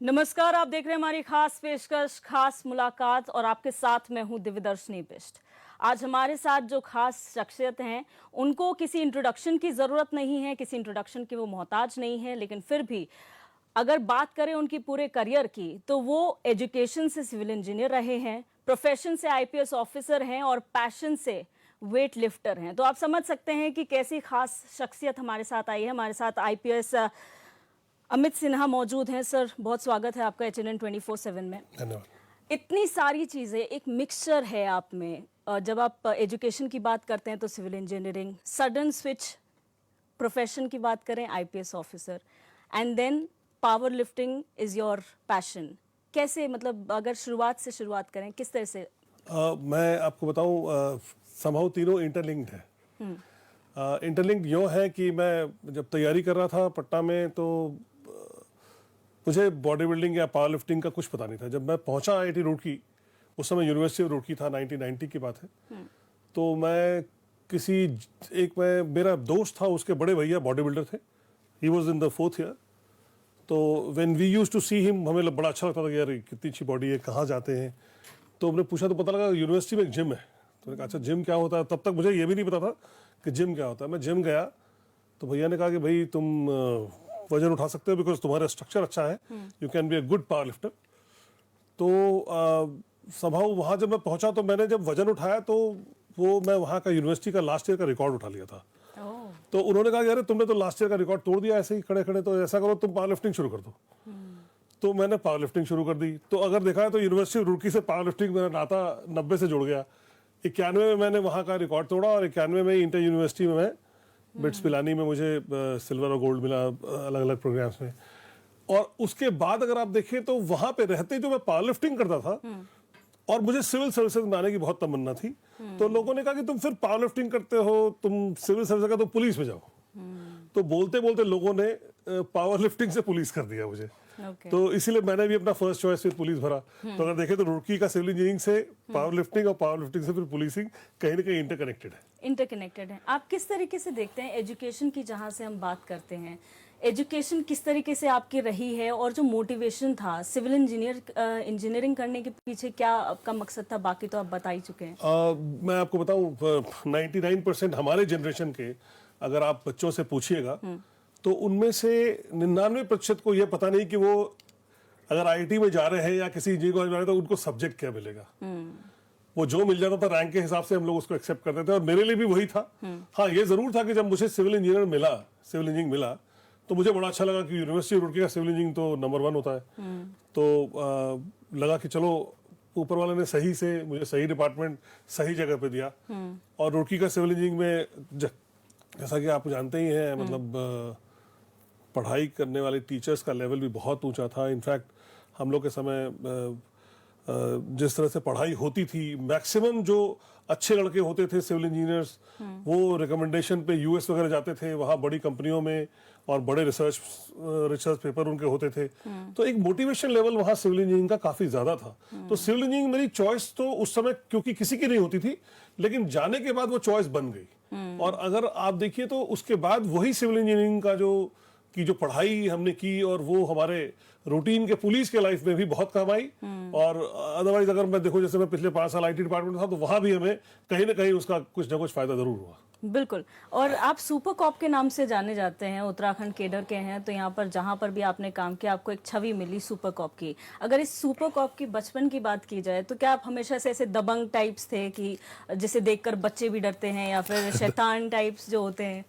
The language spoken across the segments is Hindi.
नमस्कार, आप देख रहे हैं हमारी खास पेशकश खास मुलाकात और आपके साथ मैं हूं दिव्यदर्शनी बिष्ट। आज हमारे साथ जो खास शख्सियत हैं उनको किसी इंट्रोडक्शन की ज़रूरत नहीं है, किसी इंट्रोडक्शन की वो मोहताज नहीं है, लेकिन फिर भी अगर बात करें उनकी पूरे करियर की तो वो एजुकेशन से सिविल इंजीनियर रहे हैं, प्रोफेशन से आईपीएस ऑफिसर हैं और पैशन से वेट लिफ्टर हैं। तो आप समझ सकते हैं कि कैसी खास शख्सियत हमारे साथ आई है। हमारे साथ आईपीएस अमित सिन्हा मौजूद हैं। सर, बहुत स्वागत है आपका HNN 24/7 में। धन्यवाद। इतनी सारी चीज़ें, एक मिक्सचर है आप में। जब आप एजुकेशन की बात करते हैं तो civil engineering, sudden switch profession की बात करें IPS officer, and then power lifting is your passion. कैसे, मतलब अगर शुरुआत से शुरुआत करें, किस तरह से? मैं आपको बताऊं, समहाउ तीनों इंटरलिंक्ड है। इंटरलिंक्ड यूँ है कि मैं जब तैयारी कर रहा था पटना में तो मुझे बॉडी बिल्डिंग या पावर लिफ्टिंग का कुछ पता नहीं था। जब मैं पहुंचा IIT रुड़की, उस समय यूनिवर्सिटी ऑफ रुड़की था, 1990 की बात है। तो मैं मेरा दोस्त था, उसके बड़े भैया बॉडी बिल्डर थे। He was in the 4th year. तो when we used to see him, हमें बड़ा अच्छा लगता था कि यार कितनी अच्छी बॉडी है, कहाँ जाते हैं। तो हमने पूछा तो पता लगा यूनिवर्सिटी में एक जिम है। तो मैंने कहा अच्छा जिम क्या होता है। तब तक मुझे ये भी नहीं पता था कि जिम क्या होता है। मैं जिम गया तो भैया ने कहा कि भाई तुम वजन उठा सकते हो बिकॉज तुम्हारा स्ट्रक्चर अच्छा है, you can be a good power lifter. तो समहाउ वहाँ जब मैं पहुँचा तो मैंने जब वजन उठाया तो वो मैं वहाँ का यूनिवर्सिटी का लास्ट ईयर का रिकॉर्ड उठा लिया था। तो उन्होंने कहा कि अरे तुमने तो लास्ट ईयर का रिकॉर्ड तोड़ दिया ऐसे ही खड़े खड़े, तो ऐसा करो तुम पावर लिफ्टिंग शुरू कर दो। तो मैंने पावर लिफ्टिंग शुरू कर दी। तो अगर देखा है तो यूनिवर्सिटी रुड़की से पावर लिफ्टिंग मेरा नाता 90 से जुड़ गया। 91 में मैंने वहाँ का रिकॉर्ड तोड़ा और 91 में इंटर यूनिवर्सिटी में मैं बिट्स पिलानी में मुझे सिल्वर और गोल्ड मिला अलग अलग प्रोग्राम्स में। और उसके बाद अगर आप देखें तो वहाँ पे रहते जो मैं पावर लिफ्टिंग करता था और मुझे सिविल सर्विसेज में आने की बहुत तमन्ना थी, तो लोगों ने कहा कि तुम फिर पावर लिफ्टिंग करते हो, तुम सिविल सर्विस का तो पुलिस में जाओ। तो बोलते बोलते लोगों ने पावर लिफ्टिंग से पुलिस कर दिया मुझे। तो इसीलिए मैंने भी अपना फर्स्ट चॉइस फिर पुलिस भरा। तो अगर देखें तो रुड़की का सिविल इंजीनियरिंग से पावर लिफ्टिंग और पावर लिफ्टिंग से फिर पुलिसिंग कहीं ना कहीं इंटरकनेक्टेड है। आप किस तरीके से देखते हैं एजुकेशन की, जहां से हम बात करते हैं, एजुकेशन किस तरीके से आपकी रही है और जो मोटिवेशन था सिविल इंजीनियरिंग करने के पीछे, क्या आपका मकसद था? बाकी तो आप बता ही चुके हैं। मैं आपको बताऊं, 99% हमारे जनरेशन के अगर आप बच्चों से पूछिएगा तो उनमें से 99% को यह पता नहीं कि वो अगर IIT में जा रहे हैं या किसी इंजीनियरिंग कॉलेज में जा रहे हैं तो उनको सब्जेक्ट क्या मिलेगा। वो जो मिल जाता था रैंक के हिसाब से हम लोग उसको एक्सेप्ट करते थे और मेरे लिए भी वही था। हाँ, ये जरूर था कि जब मुझे सिविल इंजीनियरिंग मिला तो मुझे बड़ा अच्छा लगा कि यूनिवर्सिटी रुड़की का सिविल इंजीनियरिंग तो नंबर 1 होता है। तो लगा कि चलो ऊपर वाले ने सही से मुझे सही डिपार्टमेंट सही जगह पे दिया। और रुड़की का सिविल इंजीनियरिंग में जैसा कि आप जानते ही हैं, मतलब पढ़ाई करने वाले टीचर्स का लेवल भी बहुत ऊंचा था। इनफैक्ट हम लोग के समय जिस तरह से पढ़ाई होती थी, मैक्सिमम जो अच्छे लड़के होते थे सिविल इंजीनियर्स, वो रिकमेंडेशन पे US वगैरह जाते थे, वहाँ बड़ी कंपनियों में और बड़े रिसर्च पेपर उनके होते थे। तो एक मोटिवेशन लेवल वहाँ सिविल इंजीनियरिंग का काफ़ी ज़्यादा था। तो सिविल इंजीनियरिंग मेरी चॉइस तो उस समय क्योंकि किसी की नहीं होती थी, लेकिन जाने के बाद वो चॉइस बन गई। और अगर आप देखिए तो उसके बाद वही सिविल इंजीनियरिंग का जो पढ़ाई हमने की और वो हमारे रूटीन के पुलिस के लाइफ में भी बहुत काम आई। और अदरवाइज अगर मैं देखूं, जैसे मैं पिछले 5 साल IT डिपार्टमेंट में था तो वहां भी हमें कहीं ना कहीं उसका कुछ ना कुछ फायदा जरूर हुआ। बिल्कुल। और आप सुपर कॉप के नाम से जाने जाते हैं, उत्तराखंड केडर के हैं, तो यहाँ पर जहाँ पर भी आपने काम किया आपको एक छवि मिली सुपर कॉप की। अगर इस सुपर कॉप की बचपन की बात की जाए तो क्या आप हमेशा से ऐसे दबंग टाइप्स थे कि जिसे देखकर बच्चे भी डरते हैं, या फिर शैतान टाइप्स जो होते हैं?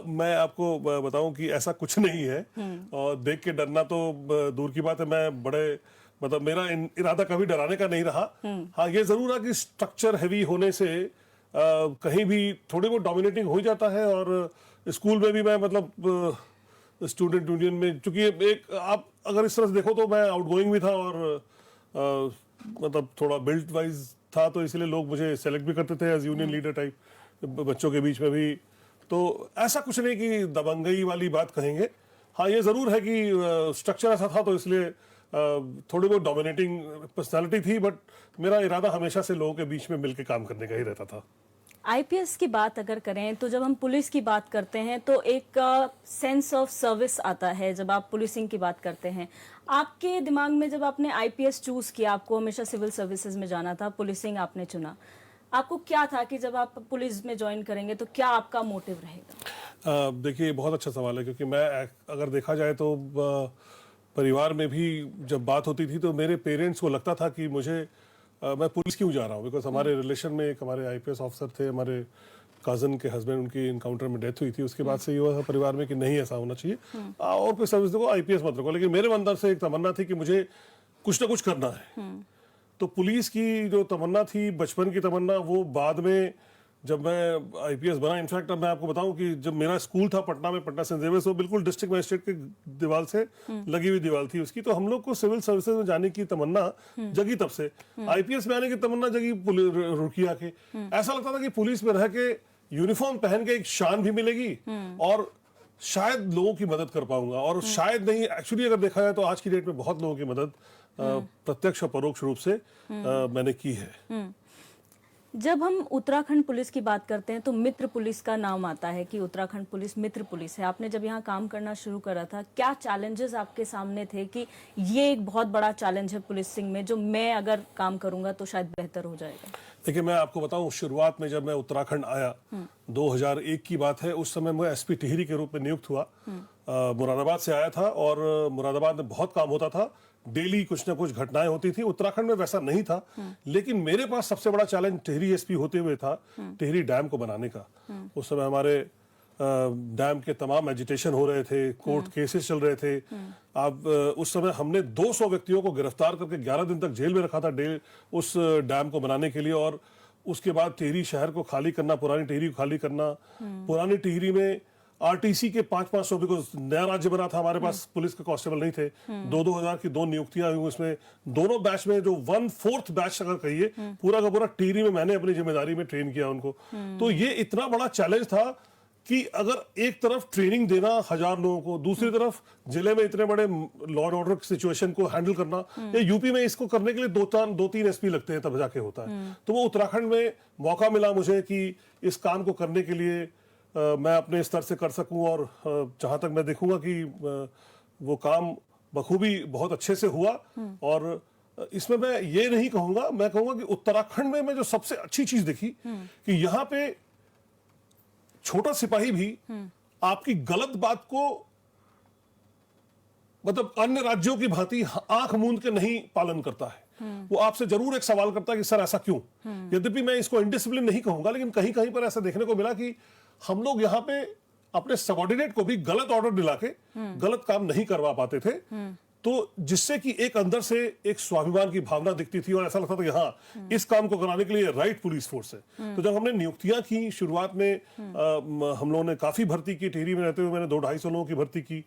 मैं आपको बताऊं कि ऐसा कुछ नहीं है। और देख के डरना तो दूर की बात है। मैं मतलब मेरा इरादा कभी डराने का नहीं रहा। हाँ, ये जरूर है कि स्ट्रक्चर हैवी होने से कहीं भी थोड़ी बहुत डोमिनेटिंग हो जाता है। और स्कूल में भी मैं मतलब स्टूडेंट यूनियन में, चूंकि एक आप अगर इस तरह से देखो तो मैं आउटगोइंग भी था और मतलब थोड़ा बिल्ट वाइज था, तो इसलिए लोग मुझे सेलेक्ट भी करते थे एज यूनियन लीडर टाइप बच्चों के बीच में भी। तो ऐसा कुछ नहीं कि दबंगई वाली बात कहेंगे। हाँ, ये जरूर है कि स्ट्रक्चर ऐसा था तो इसलिए थोड़ी बहुत डोमिनेटिंग पर्सनालिटी थी, बट मेरा इरादा हमेशा से लोगों के बीच में मिलकर काम करने का ही रहता था। आईपीएस की बात अगर करें तो जब हम पुलिस की बात करते हैं तो एक सेंस ऑफ सर्विस आता है जब आप पुलिसिंग की बात करते हैं। आपके दिमाग में जब आपने आईपीएस चूज किया, आपको हमेशा सिविल सर्विसेज में जाना था, पुलिसिंग आपने चुना, आपको क्या था कि जब आप पुलिस में ज्वाइन करेंगे तो क्या आपका मोटिव रहेगा? देखिए बहुत अच्छा सवाल है, क्योंकि मैं अगर देखा जाए तो परिवार में भी जब बात होती थी तो मेरे पेरेंट्स को लगता था कि मुझे मैं पुलिस क्यों जा रहा हूँ, बिकॉज हमारे रिलेशन में एक हमारे आईपीएस ऑफिसर थे, हमारे कजन के हस्बैंड, उनकी इनकाउंटर में डेथ हुई थी। उसके बाद से ये हुआ था परिवार में कि नहीं ऐसा होना चाहिए, और कोई सर्विस देखो, आईपीएस मत रखो। लेकिन मेरे अंदर से एक तमन्ना थी कि मुझे कुछ ना कुछ करना है। तो पुलिस की जो तमन्ना थी, बचपन की तमन्ना, वो बाद में जब मैं आईपीएस बना, इनफैक्ट अब मैं आपको बताऊं कि जब मेरा स्कूल था पटना में, पटना सेंट जेवियर्स, वो बिल्कुल डिस्ट्रिक्ट मजिस्ट्रेट की दीवार से लगी हुई दीवार थी उसकी। तो हम लोग को सिविल सर्विसेज में जाने की तमन्ना जगी तब से। आईपीएस में आने की तमन्ना जगी रुकिया के। ऐसा लगता था कि पुलिस में रह के यूनिफॉर्म पहन के एक शान भी मिलेगी और शायद लोगों की मदद कर पाऊंगा। और शायद नहीं, एक्चुअली अगर देखा जाए तो आज की डेट में बहुत लोगों की मदद प्रत्यक्ष और परोक्ष रूप से मैंने की है। जब हम उत्तराखंड पुलिस की बात करते हैं तो मित्र पुलिस का नाम आता है कि उत्तराखंड पुलिस मित्र पुलिस है। आपने जब यहाँ काम करना शुरू करा था, क्या चैलेंजेस आपके सामने थे कि ये एक बहुत बड़ा चैलेंज है पुलिसिंग में, जो मैं अगर काम करूंगा तो शायद बेहतर हो जाएगा? देखिए मैं आपको बताऊं, शुरुआत में जब मैं उत्तराखंड आया, 2001 की बात है, उस समय मैं एसपी टिहरी के रूप में नियुक्त हुआ। मुरादाबाद से आया था और मुरादाबाद में बहुत काम होता था, डेली कुछ ना कुछ घटनाएं होती थी। उत्तराखंड में वैसा नहीं था, लेकिन मेरे पास सबसे बड़ा चैलेंज टिहरी एसपी होते हुए था टिहरी डैम को बनाने का। उस समय हमारे डैम के तमाम एजिटेशन हो रहे थे, कोर्ट केसेस चल रहे थे। अब उस समय हमने 200 व्यक्तियों को गिरफ्तार करके 11 दिन तक जेल में रखा था उस डैम को बनाने के लिए। और उसके बाद टिहरी शहर को खाली करना, पुरानी टिहरी को खाली करना। पुरानी टिहरी में आरटीसी के 500-500, बिकॉज नया राज्य बना था, हमारे पास पुलिस के कांस्टेबल नहीं थे। 2-2 हजार की 2 नियुक्तियां हुई उसमें। दोनों बैच में जो 1/4 बैच अगर कहिए, पूरा का पूरा टिहरी में मैंने अपनी जिम्मेदारी में ट्रेन किया उनको। तो ये इतना बड़ा चैलेंज था कि अगर एक तरफ ट्रेनिंग देना 1000 लोगों को, दूसरी तरफ जिले में इतने बड़े लॉ एंड ऑर्डर सिचुएशन को हैंडल करना, या यूपी में इसको करने के लिए 2-3 एसपी लगते हैं, तब जाके होता है। तो वो उत्तराखंड में मौका मिला मुझे कि इस काम को करने के लिए मैं अपने स्तर से कर सकूं। और जहां तक मैं देखूंगा कि वो काम बखूबी बहुत अच्छे से हुआ। और इसमें मैं ये नहीं कहूंगा, मैं कहूंगा कि उत्तराखंड में मैं जो सबसे अच्छी चीज देखी कि यहाँ पे छोटा सिपाही भी आपकी गलत बात को, मतलब अन्य राज्यों की भांति आंख मूंद के नहीं पालन करता है। वो आपसे जरूर एक सवाल करता है कि सर ऐसा क्यों। यद्यपि मैं इसको इनडिसिप्लिन नहीं कहूंगा, लेकिन कहीं कहीं पर ऐसा देखने को मिला कि हम लोग यहाँ पे अपने सबऑर्डिनेट को भी गलत ऑर्डर दिला के गलत काम नहीं करवा पाते थे। तो जिससे कि एक अंदर से एक स्वाभिमान की भावना दिखती थी और ऐसा लगता था कि हाँ, इस काम को कराने के लिए राइट पुलिस फोर्स है। तो जब हमने नियुक्तियां की शुरुआत में, हम लोगों ने काफी भर्ती की। टिहरी में रहते हुए मैंने 200-250 लोगों की भर्ती की।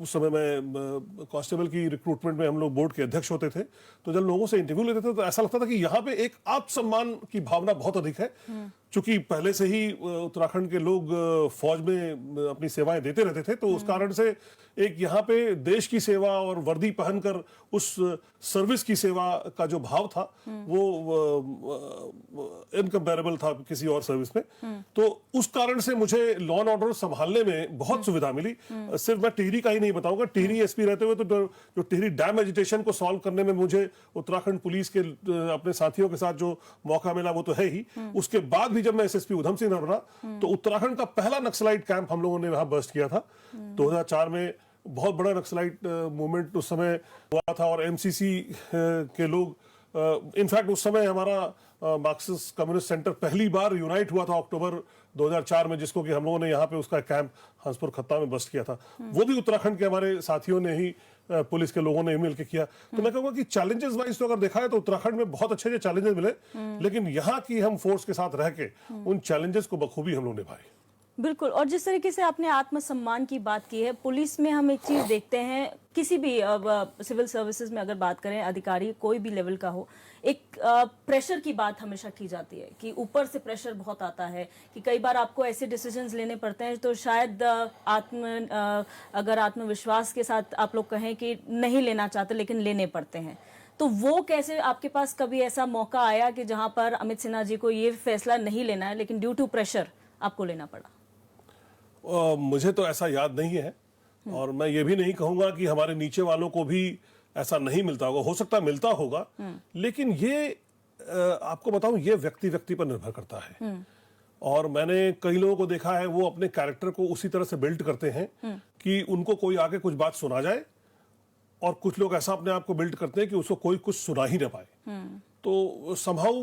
उस समय मैं कांस्टेबल की रिक्रूटमेंट में हम लोग बोर्ड के अध्यक्ष होते थे। तो जब लोगों से इंटरव्यू लेते थे तो ऐसा लगता था कि यहाँ पे एक आत्मसम्मान की भावना बहुत अधिक है। चूंकि पहले से ही उत्तराखंड के लोग फौज में अपनी सेवाएं देते रहते थे, तो उस कारण से एक यहाँ पे देश की सेवा और वर्दी पहनकर उस सर्विस की सेवा का जो भाव था वो इनकम्पेरेबल था किसी और सर्विस में। तो उस कारण से मुझे लॉ एंड ऑर्डर संभालने में बहुत सुविधा मिली। सिर्फ मैं टिहरी का ही नहीं बताऊंगा, टिहरी एसपी रहते हुए तो जो टिहरी डैम एजिटेशन को सॉल्व करने में मुझे उत्तराखंड पुलिस के अपने साथियों के साथ जो मौका मिला वो तो है ही। उसके बाद भी जब मैं एसएसपी उधम सिंह बना तो उत्तराखंड का पहला नक्सलाइट कैंप हम लोगों ने वहां बस्ट किया था। 2004 में बहुत बड़ा नक्सलाइट मूवमेंट उस समय हुआ था और एमसीसी के लोग, इनफैक्ट उस समय हमारा मार्क्सिस्ट कम्युनिस्ट सेंटर पहली बार यूनाइट हुआ था अक्टूबर 2004 में, जिसको कि हम लोगों ने यहाँ पे उसका कैंप हंसपुर खत्ता में बस्ट किया था। वो भी उत्तराखंड के हमारे साथियों ने ही, पुलिस के लोगों ने मिल के किया। तो मैं कहूँगा कि चैलेंजेस वाइज तो अगर देखा है तो उत्तराखंड में बहुत अच्छे चैलेंजेस मिले, लेकिन यहाँ की हम फोर्स के साथ रह के उन चैलेंजेस को बखूबी हम लोग निभाए। बिल्कुल। और जिस तरीके से आपने आत्मसम्मान की बात की है, पुलिस में हम एक चीज देखते हैं, किसी भी सिविल सर्विसेज में अगर बात करें, अधिकारी कोई भी लेवल का हो, एक प्रेशर की बात हमेशा की जाती है कि ऊपर से प्रेशर बहुत आता है कि कई बार आपको ऐसे डिसीजंस लेने पड़ते हैं तो शायद अगर आत्मविश्वास के साथ आप लोग कहें कि नहीं लेना चाहते, लेकिन लेने पड़ते हैं। तो वो कैसे आपके पास कभी ऐसा मौका आया कि जहां पर अमित सिन्हा जी को ये फैसला नहीं लेना है लेकिन ड्यू टू प्रेशर आपको लेना पड़ा? मुझे तो ऐसा याद नहीं है और मैं ये भी नहीं कहूंगा कि हमारे नीचे वालों को भी ऐसा नहीं मिलता होगा, हो सकता है मिलता होगा, लेकिन ये आपको बताऊं ये व्यक्ति व्यक्ति पर निर्भर करता है। और मैंने कई लोगों को देखा है वो अपने कैरेक्टर को उसी तरह से बिल्ड करते हैं कि उनको कोई आके कुछ बात सुना जाए, और कुछ लोग ऐसा अपने आप को बिल्ड करते हैं कि उसको कोई कुछ सुना ही ना पाए। तो समहाउ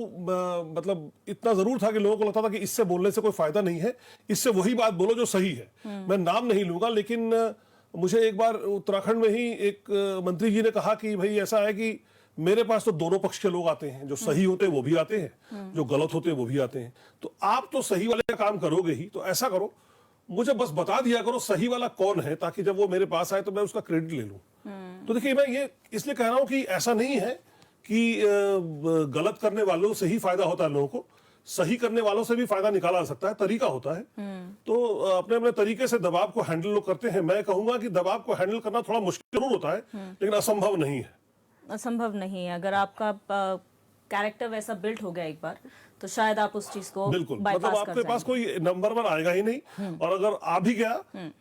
मतलब इतना जरूर था कि लोगों को लगता था कि इससे बोलने से कोई फायदा नहीं है, इससे वही बात बोलो जो सही है। मैं नाम नहीं लूंगा, लेकिन मुझे एक बार उत्तराखंड में ही एक मंत्री जी ने कहा कि भाई ऐसा है कि मेरे पास तो दोनों पक्ष के लोग आते हैं, जो सही होते हैं वो भी आते हैं, जो गलत होते हैं वो भी आते हैं, तो आप तो सही वाले का काम करोगे ही, तो ऐसा करो मुझे बस बता दिया करो सही वाला कौन है, ताकि जब वो मेरे पास आए तो मैं उसका क्रेडिट ले लूं। तो देखिए मैं ये इसलिए कह रहा हूं कि ऐसा नहीं है कि गलत करने वालों से ही फायदा होता है लोगों को, सही करने वालों से भी फायदा निकाला जा सकता है, तरीका होता है। तो अपने अपने तरीके से दबाव को हैंडल लोग करते हैं। मैं कहूंगा कि दबाव को हैंडल करना थोड़ा मुश्किल जरूर होता है, लेकिन असंभव नहीं है। असंभव नहीं है, अगर आपका कैरेक्टर वैसा बिल्ट हो गया एक बार तो शायद आप उस चीज को बिल्कुल, मतलब आपके पास कोई नंबर वन आएगा ही नहीं, और अगर आ भी गया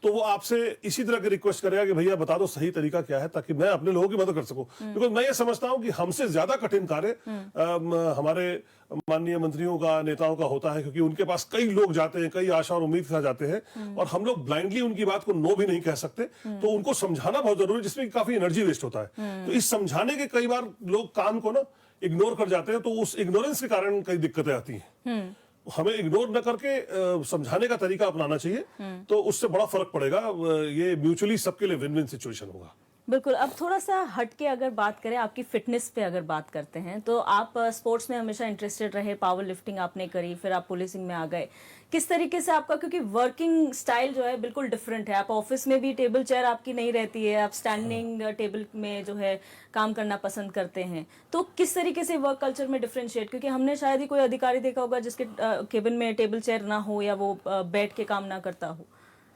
तो वो आपसे इसी तरह की रिक्वेस्ट करेगा कि भैया बता दो सही तरीका क्या है, ताकि मैं अपने लोगों की मदद कर सकूं। बिकॉज मैं ये समझता हूं कि हमसे ज्यादा कठिन कार्य हमारे माननीय मंत्रियों का, नेताओं का होता है, क्योंकि उनके पास कई लोग जाते हैं, कई आशा और उम्मीद के साथ जाते हैं, और हम लोग ब्लाइंडली उनकी बात को नो भी नहीं कह सकते। तो उनको समझाना बहुत जरूरी है, जिसमें काफी एनर्जी वेस्ट होता है। तो इस समझाने के कई बार लोग काम को ना इग्नोर कर जाते हैं, तो उस इग्नोरेंस के कारण कई दिक्कतें आती हैं। हमें इग्नोर न करके समझाने का तरीका अपनाना चाहिए, तो उससे बड़ा फर्क पड़ेगा। ये म्यूचुअली सबके लिए विन विन सिचुएशन होगा। बिल्कुल। अब थोड़ा सा हट के अगर बात करें, आपकी फिटनेस पे अगर बात करते हैं, तो आप स्पोर्ट्स में हमेशा इंटरेस्टेड रहे, पावर लिफ्टिंग आपने करी, फिर आप पुलिसिंग में आ गए। किस तरीके से आपका, क्योंकि वर्किंग स्टाइल जो है बिल्कुल डिफरेंट है, आप ऑफिस में भी टेबल चेयर आपकी नहीं रहती है, आप स्टैंडिंग टेबल में जो है काम करना पसंद करते हैं, तो किस तरीके से वर्क कल्चर में डिफरेंशिएट, क्योंकि हमने शायद ही कोई अधिकारी देखा होगा जिसके केबिन में टेबल चेयर ना हो या वो बैठ के काम ना करता हो,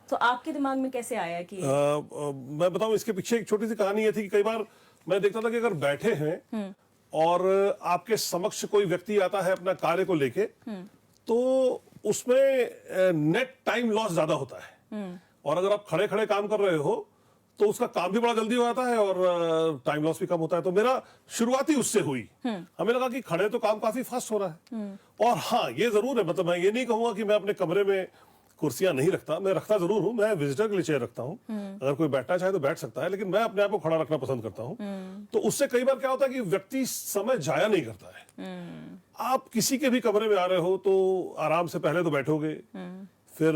तो आपके दिमाग में कैसे आया कि मैं बताऊं, इसके पीछे एक छोटी सी कहानी ये थी कि कई बार मैं देखता था कि अगर बैठे हैं और आपके समक्ष कोई व्यक्ति आता है अपना कार्य को लेके, तो उसमें नेट टाइम लॉस ज्यादा होता है, और अगर आप खड़े खड़े काम कर रहे हो तो उसका काम भी बड़ा जल्दी हो जाता है और टाइम लॉस भी कम होता है। तो मेरा शुरुआती उससे हुई, हमें लगा कि खड़े तो काम काफी फास्ट हो रहा है। और हाँ, ये जरूर है, मतलब मैं ये नहीं कहूंगा कि मैं अपने कमरे में कुर्सियां नहीं रखता, मैं रखता जरूर हूं, मैं विजिटर के लिए चेयर रखता हूं, अगर कोई बैठना चाहे तो बैठ सकता है, लेकिन मैं अपने आप को खड़ा रखना पसंद करता हूं। तो उससे कई बार क्या होता है कि व्यक्ति समय जाया नहीं करता है। आप किसी के भी कमरे में आ रहे हो तो आराम से पहले तो बैठोगे, फिर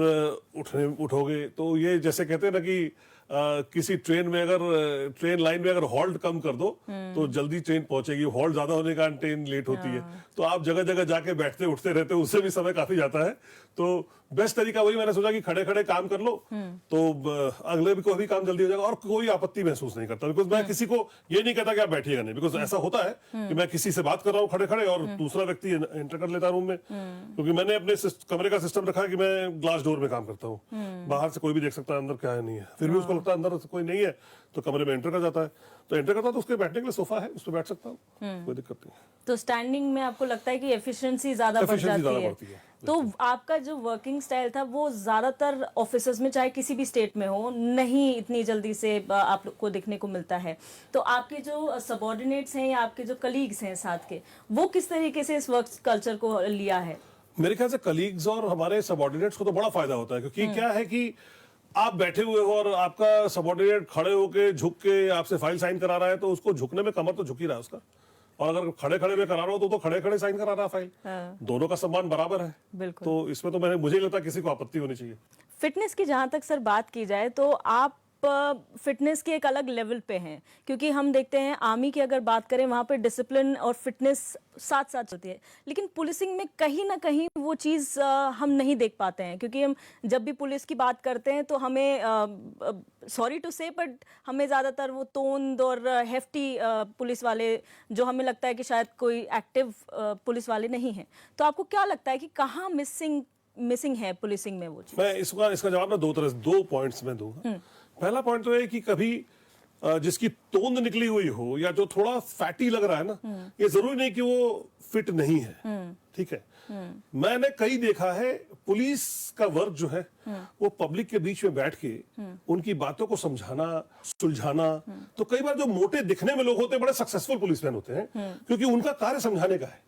उठोगे, तो ये जैसे कहते हैं ना कि किसी ट्रेन में अगर ट्रेन लाइन में अगर हॉल्ट कम कर दो तो जल्दी ट्रेन पहुंचेगी, हॉल्ट ज्यादा होने का ट्रेन लेट होती है। तो आप जगह जगह जाके बैठते उठते रहते हो, उससे भी समय काफी जाता है। तो बेस्ट तरीका वही मैंने सोचा कि खड़े खड़े काम कर लो, तो अगले भी कोई भी काम जल्दी हो जाएगा और कोई आपत्ति महसूस नहीं करता। बिकॉज मैं किसी को ये नहीं कहता कि आप बैठिएगा नहीं, बिकॉज ऐसा होता है कि मैं किसी से बात कर रहा हूँ खड़े खड़े और दूसरा व्यक्ति एंटर कर लेता रूम में, क्योंकि मैंने अपने कमरे का सिस्टम रखा है कि मैं ग्लास डोर में काम करता हूँ, बाहर से कोई भी देख सकता है अंदर क्या है नहीं है। फिर भी उसको लगता है अंदर कोई नहीं है तो कमरे में एंटर कर जाता है, तो एंटर करता है तो उसके बैठने के लिए सोफा है, उस पर बैठ सकता हूँ, कोई दिक्कत नहीं। तो स्टैंडिंग में आपको लगता है कि एफिशिएंसी ज्यादा बढ़ जाती है। तो आपका जो वर्किंग स्टाइल था वो ज्यादातर ऑफिसेज में, चाहे किसी भी स्टेट में हो, नहीं इतनी जल्दी से आपको देखने को मिलता है। तो आपके जो सबऑर्डिनेट्स हैं या आपके जो कलीग्स हैं साथ के, वो किस तरीके से इस वर्क कल्चर को लिया है? मेरे ख्याल से कलीग्स और हमारे सबऑर्डिनेट्स को तो बड़ा फायदा होता है, क्योंकि क्या है कि आप बैठे हुए हो और आपका सबऑर्डिनेट खड़े होके झुक के आपसे फाइल साइन करा रहा है, तो उसको झुकने में कमर तो झुक ही रहा है उसका, और अगर खड़े खड़े में करा रहा हो तो खड़े खड़े साइन करा रहा है फाइल। दोनों का सम्मान बराबर है। बिल्कुल। तो इसमें तो मुझे लगता है किसी को आपत्ति होनी चाहिए। फिटनेस की जहां तक सर बात की जाए तो आप फिटनेस के एक अलग लेवल पे हैं, क्योंकि हम देखते हैं आर्मी की अगर बात करें वहां पे डिसिप्लिन और फिटनेस साथ साथ चलती है, लेकिन पुलिसिंग में कहीं ना कहीं वो चीज़ हम नहीं देख पाते हैं, क्योंकि हम जब भी पुलिस की बात करते हैं तो हमें सॉरी टू से बट हमें ज़्यादातर वो तोंद और हेफ्टी पुलिस वाले, जो हमें लगता है कि शायद कोई एक्टिव पुलिस वाले नहीं हैं। तो आपको क्या लगता है कि कहाँ मिसिंग है पुलिसिंग में वो चीज़? मैं इसका जवाब ना दो पॉइंट्स में दूंगा। पहला पॉइंट तो है कि कभी जिसकी तोंद निकली हुई हो या जो थोड़ा फैटी लग रहा है ना, ये जरूरी नहीं कि वो फिट नहीं है, ठीक है। मैंने कई देखा है पुलिस का वर्क जो है वो पब्लिक के बीच में बैठ के उनकी बातों को समझाना, सुलझाना। तो कई बार जो मोटे दिखने में लोग होते हैं बड़े सक्सेसफुल पुलिसमैन होते हैं, क्योंकि उनका कार्य समझाने का है।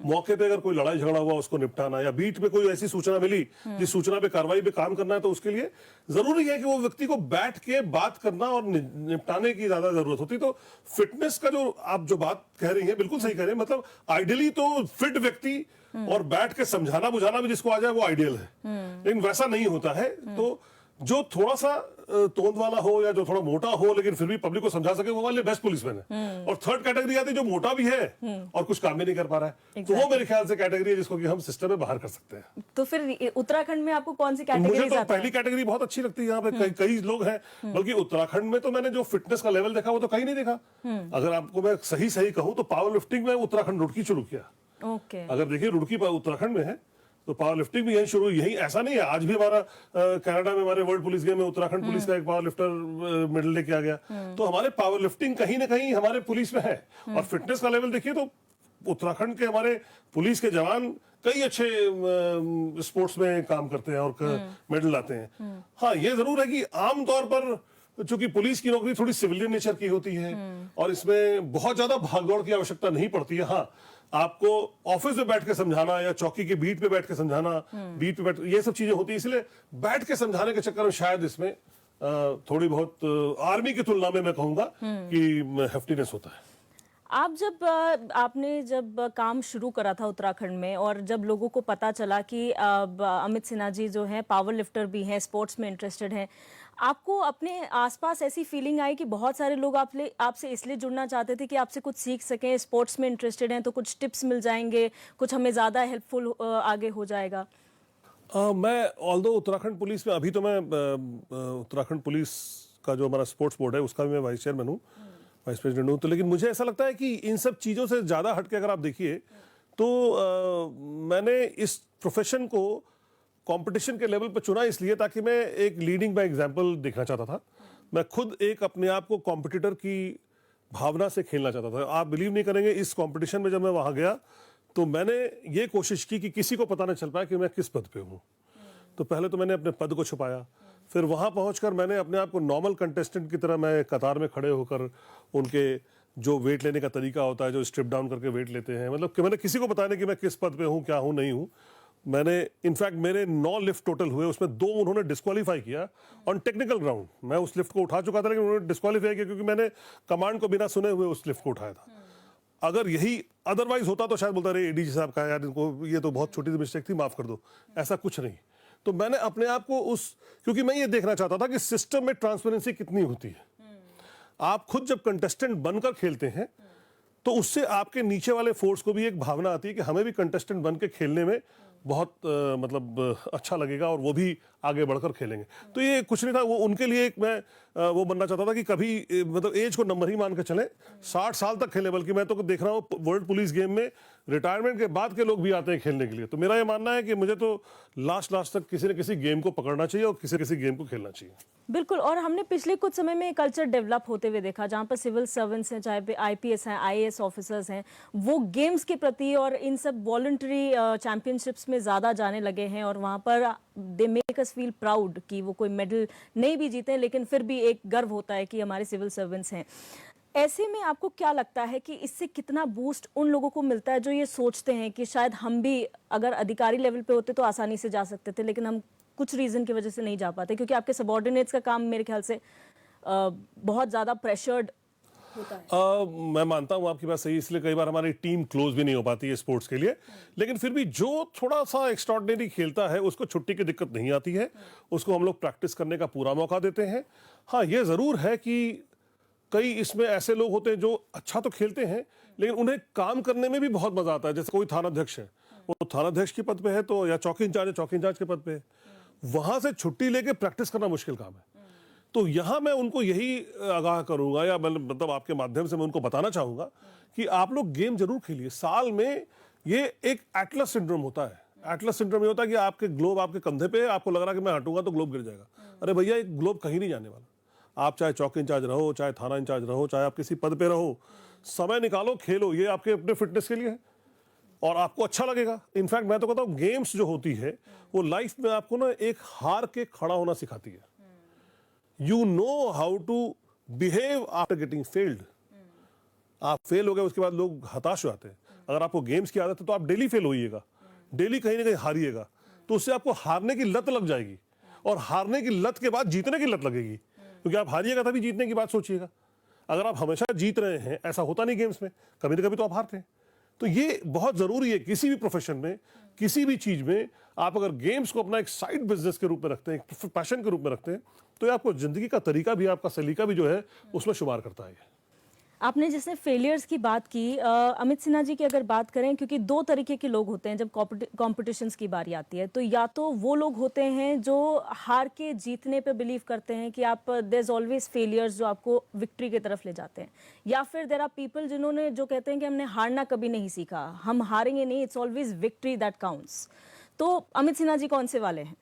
मौके पे अगर कोई लड़ाई झगड़ा हुआ उसको निपटाना, या बीट पे कोई ऐसी सूचना मिली जिस सूचना पे कार्रवाई पे काम करना है, तो उसके लिए जरूरी है कि वो व्यक्ति को बैठ के बात करना और निपटाने की ज्यादा जरूरत होती है। तो फिटनेस का जो आप जो बात कह रही हैं बिल्कुल सही कह रहे हैं। मतलब आइडियली तो फिट व्यक्ति और बैठ के समझाना बुझाना भी जिसको आ जाए वो आइडियल है, लेकिन वैसा नहीं होता है। तो जो थोड़ा सा तोंद वाला हो या जो थोड़ा मोटा हो लेकिन फिर भी पब्लिक को समझा सके, वो वाले बेस्ट पुलिसमैन है। और थर्ड कैटेगरी आती है जो मोटा भी है और कुछ काम भी नहीं कर पा रहा है, तो वो मेरे ख्याल से कैटेगरी है जिसको कि हम सिस्टम में बाहर कर सकते हैं। तो फिर उत्तराखंड में आपको कौन सी मुझे कैटेगरी तो पहली कैटेगरी बहुत अच्छी लगती है। यहाँ पे कई लोग हैं, बल्कि उत्तराखंड में तो मैंने जो फिटनेस का लेवल देखा वो तो कहीं नहीं देखा। अगर आपको मैं सही कहूँ तो पावर लिफ्टिंग में उत्तराखंड रुड़की शुरू किया। अगर देखिए रुड़की उत्तराखंड में है तो पावर लिफ्टिंग भी यही शुरू, यही ऐसा नहीं है। आज भी हमारा कनाडा में हमारे वर्ल्ड पुलिस गेम में उत्तराखंड पुलिस का एक पावर लिफ्टर मेडल लेके आ गया। तो हमारे पावर लिफ्टिंग कहीं ना कहीं हमारे पुलिस में है। और फिटनेस का लेवल देखिए तो उत्तराखंड के हमारे पुलिस के जवान कई अच्छे स्पोर्ट्स में काम करते हैं और मेडल लाते हैं। हाँ, ये जरूर है कि आमतौर पर चूंकि पुलिस की नौकरी थोड़ी सिविलियन नेचर की होती है और इसमें बहुत ज्यादा भागदौड़ की आवश्यकता नहीं पड़ती है। हाँ, आपको ऑफिस में बैठ के समझाना या चौकी के बीट पे बैठ के समझाना, बीट पे बैठ, ये सब चीजें होती है। इसलिए बैठ के समझाने के चक्कर में शायद इसमें थोड़ी बहुत आर्मी की तुलना में मैं कहूंगा कि हेफ्टीनेस होता है। आपने जब काम शुरू करा था उत्तराखंड में और जब लोगों को पता चला कि अमित सिन्हा जी जो हैं पावर लिफ्टर भी हैं, स्पोर्ट्स में इंटरेस्टेड हैं, आपको अपने आसपास ऐसी फीलिंग आई कि बहुत सारे लोग आपसे इसलिए जुड़ना चाहते थे कि आपसे कुछ सीख सकें, स्पोर्ट्स में इंटरेस्टेड हैं तो कुछ टिप्स मिल जाएंगे, कुछ हमें ज़्यादा हेल्पफुल आगे हो जाएगा? मैं ऑल्दो उत्तराखंड पुलिस में अभी तो मैं उत्तराखंड पुलिस का जो हमारा स्पोर्ट्स बोर्ड है उसका भी मैं वाइस चेयरमैन हूँ, वाइस प्रेसिडेंट हूँ। तो लेकिन मुझे ऐसा लगता है कि इन सब चीज़ों से ज़्यादा हटके अगर आप देखिए तो मैंने इस प्रोफेशन को कंपटीशन के लेवल पर चुना इसलिए ताकि मैं एक लीडिंग बाय एग्जांपल देखना चाहता था। मैं खुद एक अपने आप को कॉम्पिटिटर की भावना से खेलना चाहता था। आप बिलीव नहीं करेंगे, इस कंपटीशन में जब मैं वहां गया तो मैंने ये कोशिश की कि किसी को पता नहीं चल पाया कि मैं किस पद पे हूँ। तो पहले तो मैंने अपने पद को छुपाया, फिर वहां पहुंचकर मैंने अपने आप को नॉर्मल कंटेस्टेंट की तरह मैं कतार में खड़े होकर उनके जो वेट लेने का तरीका होता है, जो स्ट्रिप डाउन करके वेट लेते हैं, मतलब कि मैंने किसी को बताने कि मैं किस पद पे हूँ, क्या हूँ, नहीं हूँ। मैंने इनफैक्ट मेरे 9 लिफ्ट टोटल हुए, उसमें 2 उन्होंने डिस्क्वालीफाई किया ऑन टेक्निकल ग्राउंड। मैं उस लिफ्ट को उठा चुका था लेकिन उन्होंने डिस्क्वालीफाई किया क्योंकि मैंने कमांड को बिना सुने हुए उस लिफ्ट को उठाया था। अगर यही अदरवाइज होता तो शायद बोलता रहे एडीजी साहब का यार इनको ये तो बहुत छोटी सी मिस्टेक थी, माफ कर दो। ऐसा कुछ नहीं। तो मैंने अपने आप को क्योंकि मैं ये देखना चाहता था कि सिस्टम में ट्रांसपेरेंसी कितनी होती है। आप खुद जब कंटेस्टेंट बनकर खेलते हैं तो उससे आपके नीचे वाले फोर्स को भी एक भावना आती है कि हमें भी कंटेस्टेंट बन के खेलने में बहुत मतलब अच्छा लगेगा और वो भी आगे बढ़कर खेलेंगे। तो ये कुछ नहीं था, वो उनके लिए एक मैं वो बनना चाहता था कि कभी मतलब एज को नंबर ही मान के चले, 60 साल तक खेले। बल्कि मैं तो देख रहा हूँ वर्ल्ड पुलिस गेम में रिटायरमेंट के बाद के लोग भी आते हैं खेलने के लिए। तो मेरा ये मानना है कि मुझे तो लास्ट तक किसी न किसी गेम को पकड़ना चाहिए और किसी किसी गेम को खेलना चाहिए। बिल्कुल। और हमने पिछले कुछ समय में कल्चर डेवलप होते हुए देखा जहाँ पर सिविल सर्वेंट्स हैं, चाहे आईपीएस हैं, आईएएस ऑफिसर्स हैं, वो गेम्स के प्रति और इन सब वॉलंटरी चैंपियनशिप्स में ज़्यादा जाने लगे हैं और वहाँ पर they make us feel proud कि वो कोई मेडल नहीं भी जीते लेकिन फिर भी एक गर्व होता है कि हमारे सिविल सर्वेंट्स हैं। ऐसे में आपको क्या लगता है कि इससे कितना बूस्ट उन लोगों को मिलता है जो ये सोचते हैं कि शायद हम भी अगर अधिकारी लेवल पे होते तो आसानी से जा सकते थे, लेकिन हम कुछ रीजन की वजह से नहीं जा पाते क्योंकि आपके सबऑर्डिनेट्स का काम मेरे ख्याल से बहुत ज़्यादा प्रेशर्ड होता है। मैं मानता हूँ आपकी बात सही, इसलिए कई बार हमारी टीम क्लोज भी नहीं हो पाती है स्पोर्ट्स के लिए। लेकिन फिर भी जो थोड़ा सा एक्स्ट्राऑर्डिनरी खेलता है उसको छुट्टी की दिक्कत नहीं आती है, उसको हम लोग प्रैक्टिस करने का पूरा मौका देते हैं। हाँ, ये ज़रूर है कि कई इसमें ऐसे लोग होते हैं जो अच्छा तो खेलते हैं लेकिन उन्हें काम करने में भी बहुत मजा आता है। जैसे कोई थानाध्यक्ष है, वो थानाध्यक्ष के पद पे है तो, या चौकी इंचार्ज है, चौकी इंचार्ज के पद पे है, वहां से छुट्टी लेके प्रैक्टिस करना मुश्किल काम है। तो यहाँ मैं उनको यही आगाह करूंगा या मतलब आपके माध्यम से मैं उनको बताना चाहूंगा कि आप लोग गेम जरूर खेलिए। साल में ये एक एटलस सिंड्रोम होता है। एटलस सिंड्रोम ये होता है कि आपके ग्लोब आपके कंधे पे, आपको लग रहा है कि मैं हटूंगा तो ग्लोब गिर जाएगा। अरे भैया, एक ग्लोब कहीं नहीं जाने वाला। आप चाहे चौकी इंचार्ज रहो, चाहे थाना इंचार्ज रहो, चाहे आप किसी पद पे रहो, समय निकालो, खेलो, ये आपके अपने फिटनेस के लिए है और आपको अच्छा लगेगा। इनफैक्ट मैं तो कहता हूँ गेम्स जो होती है वो लाइफ में आपको ना एक हार के खड़ा होना सिखाती है। You know how to behave after getting failed. आप फेल हो गए उसके बाद लोग हताश हो जाते हैं। अगर आपको गेम्स की आदत है तो आप डेली फेल होइएगा, डेली कहीं ना कहीं हारिएगा, तो उससे आपको हारने की लत लग जाएगी और हारने की लत के बाद जीतने की लत लगेगी, क्योंकि आप हारिएगा तभी जीतने की बात सोचिएगा। अगर आप हमेशा जीत रहे हैं, ऐसा होता नहीं गेम्स में, कभी ना कभी तो आप हारते हैं। तो ये बहुत ज़रूरी है किसी भी प्रोफेशन में, किसी भी चीज़ में। आप अगर गेम्स को अपना एक साइड बिजनेस के रूप में रखते हैं, एक पैशन के रूप में रखते हैं, तो ये आपको ज़िंदगी का तरीका भी, आपका सलीका भी जो है उसमें शुमार करता है। आपने जैसे फेलियर्स की बात की, अमित सिन्हा जी की अगर बात करें, क्योंकि दो तरीके के लोग होते हैं जब कॉम्पिटिशन्स की बारी आती है, तो या तो वो लोग होते हैं जो हार के जीतने पे बिलीव करते हैं कि आप देयर इज ऑलवेज फेलियर्स जो आपको विक्ट्री की तरफ ले जाते हैं, या फिर देयर आर पीपल जिन्होंने जो कहते हैं कि हमने हारना कभी नहीं सीखा, हम हारेंगे नहीं, it's always victory that counts. तो अमित सिन्हा जी कौन से वाले हैं?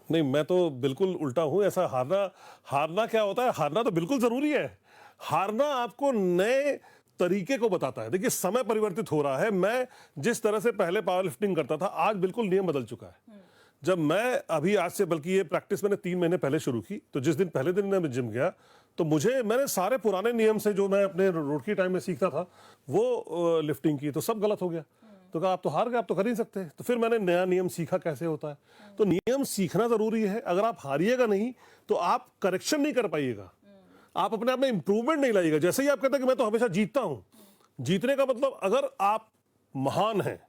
नहीं, मैं तो बिल्कुल उल्टा हूँ। ऐसा हारना क्या होता है? हारना तो बिल्कुल ज़रूरी है। हारना आपको नए तरीके को बताता है। देखिए, समय परिवर्तित हो रहा है। मैं जिस तरह से पहले पावर लिफ्टिंग करता था, आज बिल्कुल नियम बदल चुका है। जब मैं अभी आज से, बल्कि ये प्रैक्टिस मैंने 3 महीने पहले शुरू की, तो जिस दिन पहले दिन मैं जिम गया तो मैंने सारे पुराने नियम से जो मैं अपने रोड की टाइम में सीखता था वो लिफ्टिंग की, तो सब गलत हो गया। तो कहा आप तो हार गए, आप तो कर ही नहीं सकते। तो फिर मैंने नया नियम सीखा कैसे होता है। तो नियम सीखना ज़रूरी है। अगर आप हारिएगा नहीं तो आप करेक्शन नहीं कर पाइएगा, आप अपने आप में इंप्रूवमेंट नहीं लाइएगा। जैसे ही आप कहते हैं कि मैं तो हमेशा जीतता हूं, जीतने का मतलब, अगर आप महान हैं,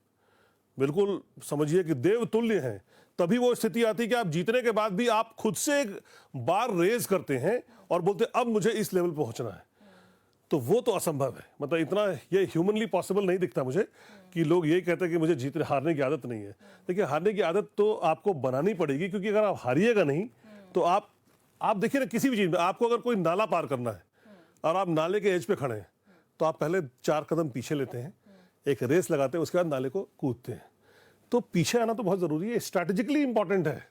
बिल्कुल समझिए कि देवतुल्य हैं, तभी वो स्थिति आती है कि आप जीतने के बाद भी आप खुद से एक बार रेज करते हैं और बोलते हैं अब मुझे इस लेवल पहुंचना है। तो वो तो असंभव है। मतलब इतना ये ह्यूमनली पॉसिबल नहीं दिखता मुझे कि लोग यही कहते हैं कि मुझे हारने की आदत नहीं है। देखिए, हारने की आदत तो आपको बनानी पड़ेगी, क्योंकि अगर आप हारिएगा नहीं तो आप देखिए ना, किसी भी चीज़ में आपको अगर कोई नाला पार करना है और आप नाले के एज पे खड़े हैं, तो आप पहले 4 कदम पीछे लेते हैं, एक रेस लगाते हैं, उसके बाद नाले को कूदते हैं। तो पीछे आना तो बहुत ज़रूरी है, स्ट्रैटेजिकली इंपॉर्टेंट है।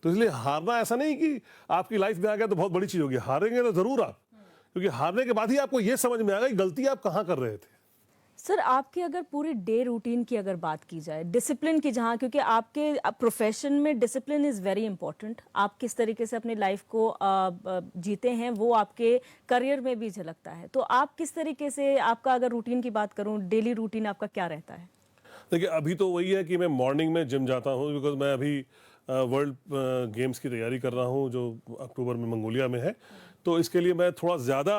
तो इसलिए हारना ऐसा नहीं कि आपकी लाइफ में आ गया तो बहुत बड़ी चीज़ होगी। हारेंगे तो ज़रूर आप, क्योंकि हारने के बाद ही आपको ये समझ में आएगा कि गलती आप कहाँ कर रहे थे। सर, आपकी अगर पूरी डे रूटीन की अगर बात की जाए, डिसिप्लिन की, जहाँ क्योंकि आपके प्रोफेशन में डिसिप्लिन इज़ वेरी इंपॉर्टेंट, आप किस तरीके से अपनी लाइफ को जीते हैं वो आपके करियर में भी झलकता है। तो आप किस तरीके से, आपका अगर रूटीन की बात करूँ, डेली रूटीन आपका क्या रहता है? देखिए, अभी तो वही है कि मैं मॉर्निंग में जिम जाता हूँ, बिकॉज मैं अभी वर्ल्ड गेम्स की तैयारी कर रहा हूँ जो अक्टूबर में मंगोलिया में है। तो इसके लिए मैं थोड़ा ज़्यादा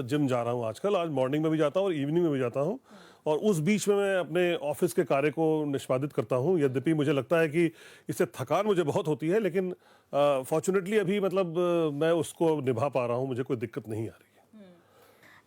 जिम जा रहा हूँ आजकल। आज मॉर्निंग में भी जाता हूँ और इवनिंग में भी जाता हूँ, और उस बीच में मैं अपने ऑफिस के कार्य को निष्पादित करता हूँ। यद्यपि मुझे लगता है कि इससे थकान मुझे बहुत होती है, लेकिन फॉर्चुनेटली अभी मतलब मैं उसको निभा पा रहा हूँ, मुझे कोई दिक्कत नहीं आ रही है।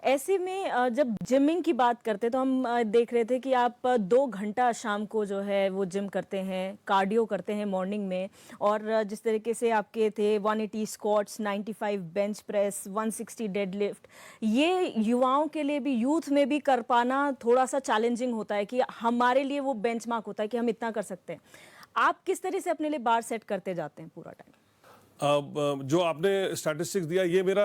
ऐसे में जब जिमिंग की बात करते तो हम देख रहे थे कि आप 2 घंटा शाम को जो है वो जिम करते हैं, कार्डियो करते हैं मॉर्निंग में, और जिस तरीके से आपके थे 180 स्क्वाट्स, 95 बेंच प्रेस, 160 डेडलिफ्ट, ये युवाओं के लिए भी, यूथ में भी कर पाना थोड़ा सा चैलेंजिंग होता है कि हमारे लिए वो बेंचमार्क होता है कि हम इतना कर सकते हैं। आप किस तरह से अपने लिए बार सेट करते जाते हैं पूरा टाइम? जो आपने स्टैटिस्टिक्स दिया, ये मेरा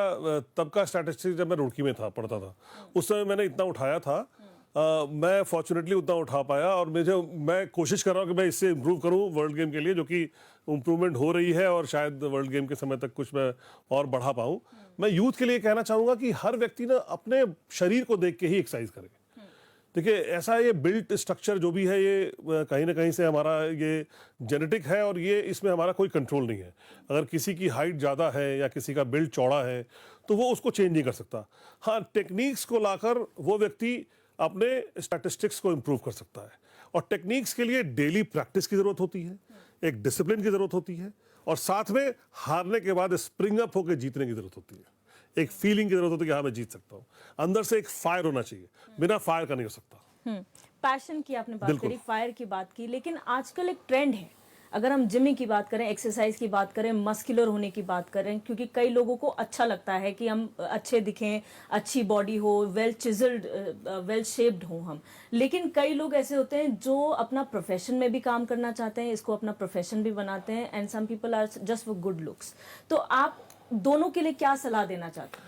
तब का स्टैटिस्टिक्स जब मैं रुड़की में था, पढ़ता था, उस समय मैंने इतना उठाया था। मैं फॉर्चुनेटली उतना उठा पाया, और मैं कोशिश कर रहा हूँ कि मैं इससे इम्प्रूव करूँ वर्ल्ड गेम के लिए, जो कि इम्प्रूवमेंट हो रही है, और शायद वर्ल्ड गेम के समय तक कुछ मैं और बढ़ा पाऊँ। मैं यूथ के लिए कहना चाहूँगा कि हर व्यक्ति ना अपने शरीर को देख के ही एक्सरसाइज करे। देखिए, ऐसा ये बिल्ट स्ट्रक्चर जो भी है, ये कहीं ना कहीं से हमारा ये जेनेटिक है, और ये इसमें हमारा कोई कंट्रोल नहीं है। अगर किसी की हाइट ज़्यादा है या किसी का बिल्ट चौड़ा है तो वो उसको चेंज नहीं कर सकता। हाँ, टेक्निक्स को लाकर वो व्यक्ति अपने स्टैटिस्टिक्स को इम्प्रूव कर सकता है, और टेक्निक्स के लिए डेली प्रैक्टिस की ज़रूरत होती है, एक डिसिप्लिन की ज़रूरत होती है, और साथ में हारने के बाद स्प्रिंग अप होकर जीतने की ज़रूरत होती है। एक फीलिंग की जरूरत होती है कि हाँ, मैं जीत सकता हूँ। अंदर से एक फायर होना चाहिए, बिना फायर का नहीं हो सकता। पैशन की आपने बात करी, फायर की बात की, लेकिन आजकल एक ट्रेंड है, अगर हम जिमिंग की बात करें, एक्सरसाइज की बात करें, मस्कुलर होने की बात करें, क्योंकि कई लोगों को अच्छा लगता है कि हम अच्छे दिखें, अच्छी बॉडी हो, वेल चिजल्ड, वेल शेप्ड हो हम। लेकिन कई लोग ऐसे होते हैं जो अपना प्रोफेशन में भी काम करना चाहते हैं, इसको अपना प्रोफेशन भी बनाते हैं, and some people are just for good looks. तो आप दोनों के लिए क्या सलाह देना चाहते हैं?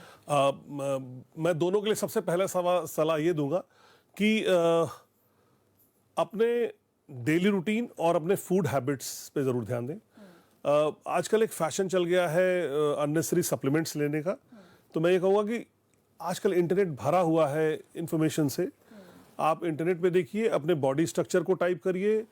मैं दोनों के लिए सबसे पहला सलाह ये दूंगा कि अपने डेली रूटीन और अपने फूड हैबिट्स पे ज़रूर ध्यान दें। आजकल एक फैशन चल गया है अननेसेसरी सप्लीमेंट्स लेने का, तो मैं ये कहूँगा कि आजकल इंटरनेट भरा हुआ है इंफॉर्मेशन से। आप इंटरनेट पे देखिए, अपने बॉडी स्ट्रक्चर को टाइप करिए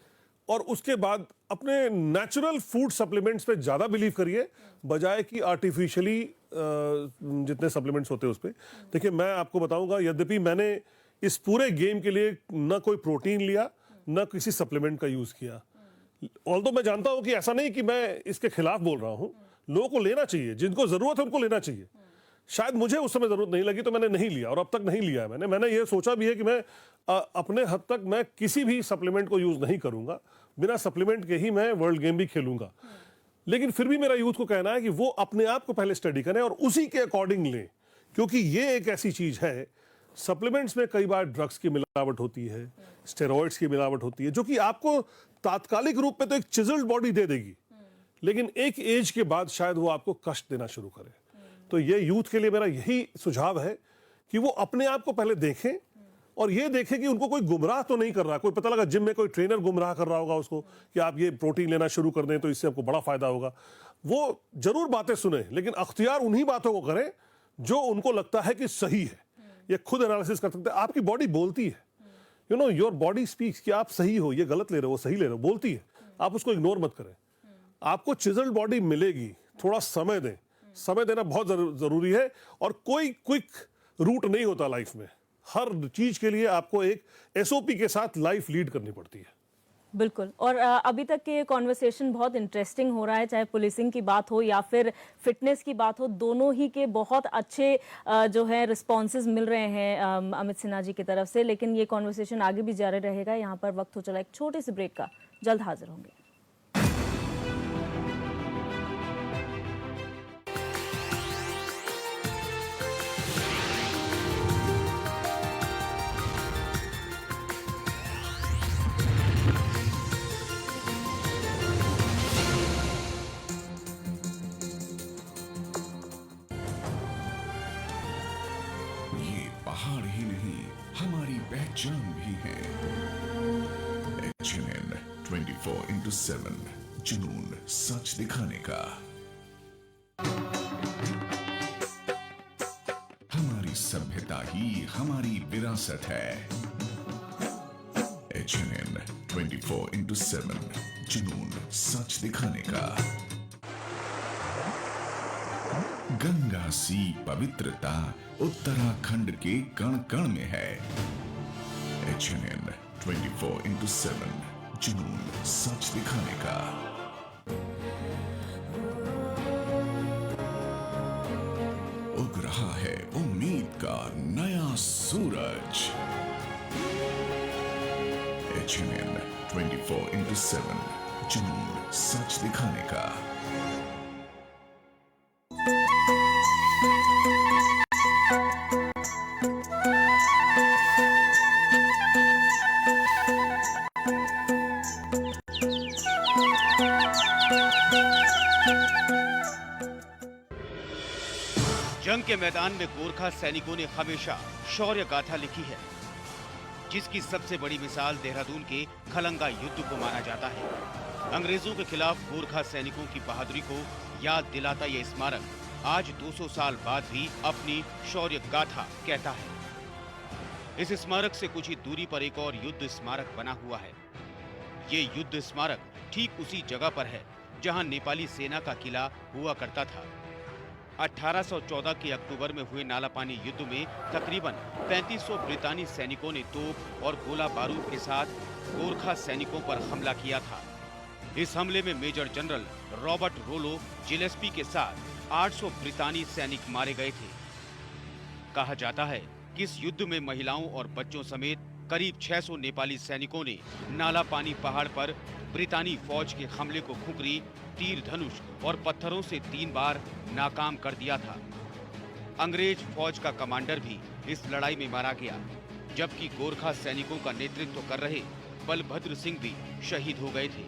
और उसके बाद अपने नेचुरल फूड सप्लीमेंट्स पे ज़्यादा बिलीव करिए बजाय कि आर्टिफिशियली जितने सप्लीमेंट्स होते हैं उस पर। देखिए, मैं आपको बताऊंगा, यद्यपि मैंने इस पूरे गेम के लिए ना कोई प्रोटीन लिया ना किसी सप्लीमेंट का यूज़ किया। ऑल्दो मैं जानता हूं कि ऐसा नहीं कि मैं इसके खिलाफ बोल रहा हूं, लोगों को लेना चाहिए, जिनको ज़रूरत है उनको लेना चाहिए। शायद मुझे उस समय ज़रूरत नहीं लगी तो मैंने नहीं लिया और अब तक नहीं लिया है मैंने ये सोचा भी है कि मैं अपने हद तक मैं किसी भी सप्लीमेंट को यूज़ नहीं करूंगा, बिना सप्लीमेंट के ही मैं वर्ल्ड गेम भी खेलूंगा। लेकिन फिर भी मेरा यूथ को कहना है कि वो अपने आप को पहले स्टडी करें और उसी के अकॉर्डिंग लें, क्योंकि ये एक ऐसी चीज़ है, सप्लीमेंट्स में कई बार ड्रग्स की मिलावट होती है, स्टेरॉइड्स की मिलावट होती है, जो कि आपको तात्कालिक रूप में तो एक चिजल्ड बॉडी दे देगी, लेकिन एक एज के बाद शायद वो आपको कष्ट देना शुरू करे। तो ये यूथ के लिए मेरा यही सुझाव है कि वो अपने आप को पहले देखें और ये देखें कि उनको कोई गुमराह तो नहीं कर रहा। कोई पता लगा जिम में कोई ट्रेनर गुमराह कर रहा होगा उसको कि आप ये प्रोटीन लेना शुरू कर दें तो इससे आपको बड़ा फायदा होगा। वो जरूर बातें सुने, लेकिन अख्तियार उन्हीं बातों को करें जो उनको लगता है कि सही है। ये खुद एनालिसिस कर सकते हैं। आपकी बॉडी बोलती है, you no, your body speaks कि आप सही हो, ये गलत ले रहे हो, सही ले रहे हो, बोलती है। आप उसको इग्नोर मत करें। आपको चिजल्ड बॉडी मिलेगी, थोड़ा समय दें। समय देना बहुत जरूरी है और कोई क्विक रूट नहीं होता लाइफ में। हर चीज के लिए आपको एक एसओपी के साथ लाइफ लीड करनी पड़ती है। बिल्कुल। और अभी तक के कॉन्वर्सेशन बहुत इंटरेस्टिंग हो रहा है, चाहे पुलिसिंग की बात हो या फिर फिटनेस की बात हो, दोनों ही के बहुत अच्छे जो है रिस्पॉन्सेज मिल रहे हैं अमित सिन्हा जी की तरफ से। लेकिन ये कॉन्वर्सेशन आगे भी जारी रहेगा। यहाँ पर वक्त हो चला एक छोटे से ब्रेक का, जल्द हाजिर होंगे। पहाड़ ही नहीं, हमारी पहचान भी है। HNN 24/7, जुनून सच दिखाने का। हमारी सभ्यता ही हमारी विरासत है। HNN 24/7, जुनून सच दिखाने का। गंगा सी पवित्रता उत्तराखंड के कण कण में है। HNN 24/7, जुनून सच दिखाने का। उग रहा है उम्मीद का नया सूरज। HNN 24/7, जुनून सच दिखाने का। जंग के मैदान में गोरखा सैनिकों ने हमेशा शौर्य गाथा लिखी है, जिसकी सबसे बड़ी मिसाल देहरादून के खलंगा युद्ध को माना जाता है। अंग्रेजों के खिलाफ गोरखा सैनिकों की बहादुरी को याद दिलाता यह स्मारक आज 200 साल बाद भी अपनी शौर्य गाथा कहता है। इस स्मारक से कुछ ही दूरी पर एक और युद्ध स्मारक बना हुआ है। ये युद्ध स्मारक ठीक उसी जगह पर है जहां नेपाली सेना का किला हुआ करता था। 1814 के अक्टूबर में हुए नालापानी युद्ध में तकरीबन 3500 ब्रितानी सैनिकों ने तोप और गोला बारूद के साथ गोरखा सैनिकों पर हमला किया था। इस हमले में मेजर जनरल रॉबर्ट रोलो जिलेस्पी के साथ 800 ब्रितानी सैनिक मारे गए थे। कहा जाता है कि इस युद्ध में महिलाओं और बच्चों समेत करीब 600 नेपाली सैनिकों ने नालापानी पहाड़ पर ब्रितानी फौज के हमले को खुकरी, तीर धनुष और पत्थरों से 3 बार नाकाम कर दिया था। अंग्रेज फौज का कमांडर भी इस लड़ाई में मारा गया, जबकि गोरखा सैनिकों का नेतृत्व कर रहे बलभद्र सिंह भी शहीद हो गए थे।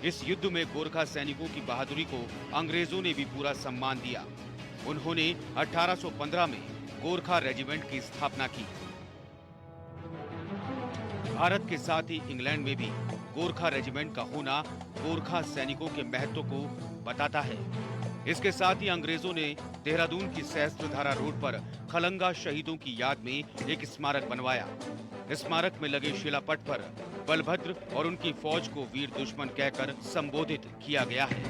इस युद्ध में गोरखा सैनिकों की बहादुरी को अंग्रेजों ने भी पूरा सम्मान दिया उन्होंने 1815 में गोरखा रेजिमेंट की स्थापना की। भारत के साथ ही इंग्लैंड में भी गोरखा रेजिमेंट का होना गोरखा सैनिकों के महत्व को बताता है। इसके साथ ही अंग्रेजों ने देहरादून की सहस्त्रधारा रोड पर खलंगा शहीदों की याद में एक स्मारक बनवाया। स्मारक में लगे शिलापट पर बलभद्र और उनकी फौज को वीर दुश्मन कहकर संबोधित किया गया है।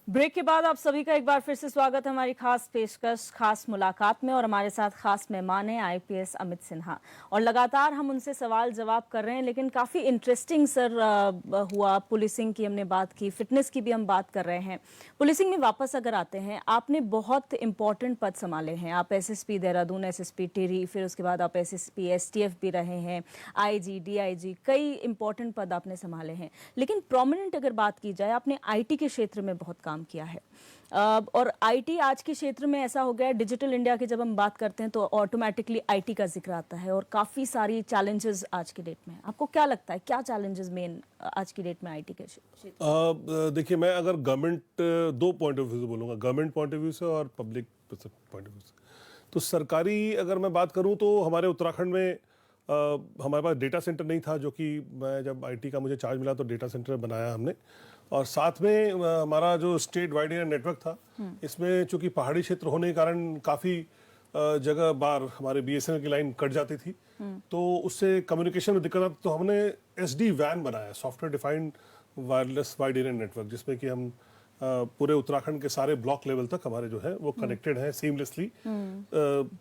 ब्रेक के बाद आप सभी का एक बार फिर से स्वागत है हमारी खास पेशकश खास मुलाकात में। और हमारे साथ खास मेहमान हैं आईपीएस अमित सिन्हा, और लगातार हम उनसे सवाल जवाब कर रहे हैं, लेकिन काफ़ी इंटरेस्टिंग सर हुआ। पुलिसिंग की हमने बात की, फिटनेस की भी हम बात कर रहे हैं। पुलिसिंग में वापस अगर आते हैं, आपने बहुत इंपॉर्टेंट पद संभाले हैं। आप एसएसपी देहरादून, एसएसपी टिहरी, फिर उसके बाद आप एसएसपी एसटीएफ भी रहे हैं, आईजी, डीआईजी, कई इंपॉर्टेंट पद आपने संभाले हैं। लेकिन प्रोमिनेंट अगर बात की जाए, आपने आईटी के क्षेत्र में बहुत काम किया है। और आईटी आज के क्षेत्र में ऐसा हो गया है, डिजिटल इंडिया की जब हम बात करते हैं तो ऑटोमेटिकली आईटी का जिक्र आता है, और काफ़ी सारी चैलेंजेस आज की डेट में। आपको क्या लगता है, क्या चैलेंजेस मेन आज की डेट में आईटी के क्षेत्र? देखिए, मैं अगर गवर्नमेंट दो पॉइंट ऑफ व्यू से बोलूँगा, गवर्नमेंट पॉइंट ऑफ व्यू से और पब्लिक पॉइंट ऑफ व्यू से। तो सरकारी अगर मैं बात करूँ तो हमारे उत्तराखंड में हमारे पास डेटा सेंटर नहीं था, जो कि मैं जब आईटी का मुझे चार्ज मिला तो डेटा सेंटर बनाया हमने। और साथ में हमारा जो स्टेट वाइड एरिया नेटवर्क था, इसमें चूंकि पहाड़ी क्षेत्र होने के कारण काफ़ी जगह बार हमारे बीएसएनएल की लाइन कट जाती थी, तो उससे कम्युनिकेशन में दिक्कत आती। तो हमने एसडी वैन बनाया, software defined wireless wide area network, जिसमें कि हम पूरे उत्तराखंड के सारे ब्लॉक लेवल तक हमारे जो है वो कनेक्टेड हैं सीमलेसली।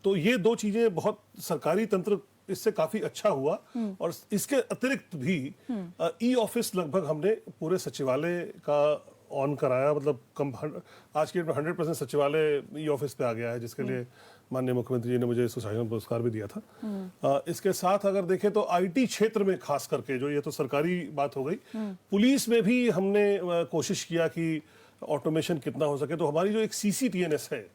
तो ये दो चीज़ें, बहुत सरकारी तंत्र इससे काफी अच्छा हुआ। और इसके अतिरिक्त भी ई ऑफिस लगभग हमने पूरे सचिवालय का ऑन कराया। मतलब आज के डेट में 100% सचिवालय ई ऑफिस पे आ गया है, जिसके लिए माननीय मुख्यमंत्री जी ने मुझे सुशासन पुरस्कार भी दिया था। इसके साथ अगर देखें तो आईटी क्षेत्र में खास करके, जो ये तो सरकारी बात हो गई, पुलिस में भी हमने कोशिश किया कि ऑटोमेशन कितना हो सके। तो हमारी जो एक सीसीटीएनएस है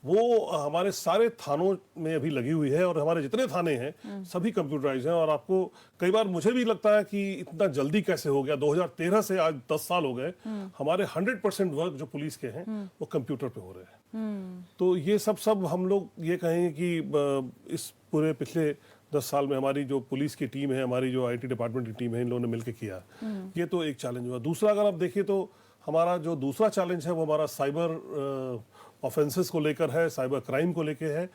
वो हमारे सारे थानों में अभी लगी हुई है, और हमारे जितने थाने हैं सभी कंप्यूटराइज हैं। और आपको कई बार मुझे भी लगता है कि इतना जल्दी कैसे हो गया। 2013 से आज 10 साल हो गए, हमारे 100% वर्क जो पुलिस के हैं वो कंप्यूटर पे हो रहे हैं। तो ये सब हम लोग ये कहेंगे कि इस पूरे पिछले 10 साल में हमारी जो पुलिस की टीम है, हमारी जो आईटी डिपार्टमेंट की टीम है, इन लोगों ने मिलकर किया। ये तो एक चैलेंज हुआ। दूसरा अगर आप देखिए तो हमारा जो दूसरा चैलेंज है वो हमारा साइबर ऑफेंसेस को लेकर है, साइबर क्राइम को लेकर है।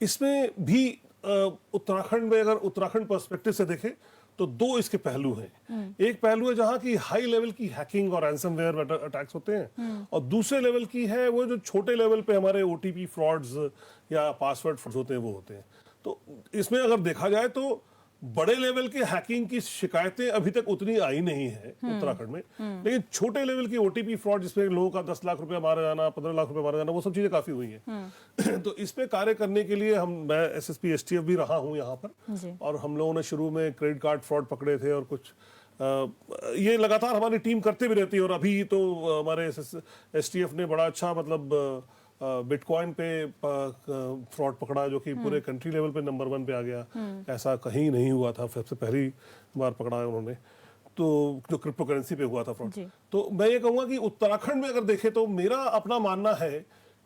इसमें भी उत्तराखंड में, अगर उत्तराखंड पर्सपेक्टिव से देखें तो दो इसके पहलू हैं। एक पहलू है जहां की हाई लेवल की हैकिंग और रैंसमवेयर अटैक्स होते हैं, और दूसरे लेवल की है वो जो छोटे लेवल पे हमारे ओटीपी फ्रॉड्स या पासवर्ड फ्रॉड्स होते हैं, वो होते हैं। तो इसमें अगर देखा जाए तो बड़े लेवल के हैकिंग की शिकायतें अभी तक उतनी आई नहीं है उत्तराखंड में, लेकिन छोटे लेवल की ओटीपी फ्रॉड, जिसमें लोगों का 10 लाख रुपया मारा जाना, 15 लाख रुपया मारा जाना, वो सब चीजें काफी हुई हैं। तो इस पे कार्य करने के लिए मैं एसएसपी एसटीएफ भी रहा हूं यहाँ पर, और हम लोगों ने शुरू में क्रेडिट कार्ड फ्रॉड पकड़े थे, और कुछ ये लगातार हमारी टीम करते भी रहती है। और अभी तो हमारे एसटीएफ ने बड़ा अच्छा, मतलब बिटकॉइन पे फ्रॉड पकड़ा, जो कि पूरे कंट्री लेवल पे नंबर 1 पे आ गया। ऐसा कहीं नहीं हुआ था, सबसे पहली बार पकड़ा है उन्होंने। तो जो क्रिप्टो करेंसी पे हुआ था फ्रॉड। तो मैं ये कहूँगा कि उत्तराखंड में अगर देखें तो मेरा अपना मानना है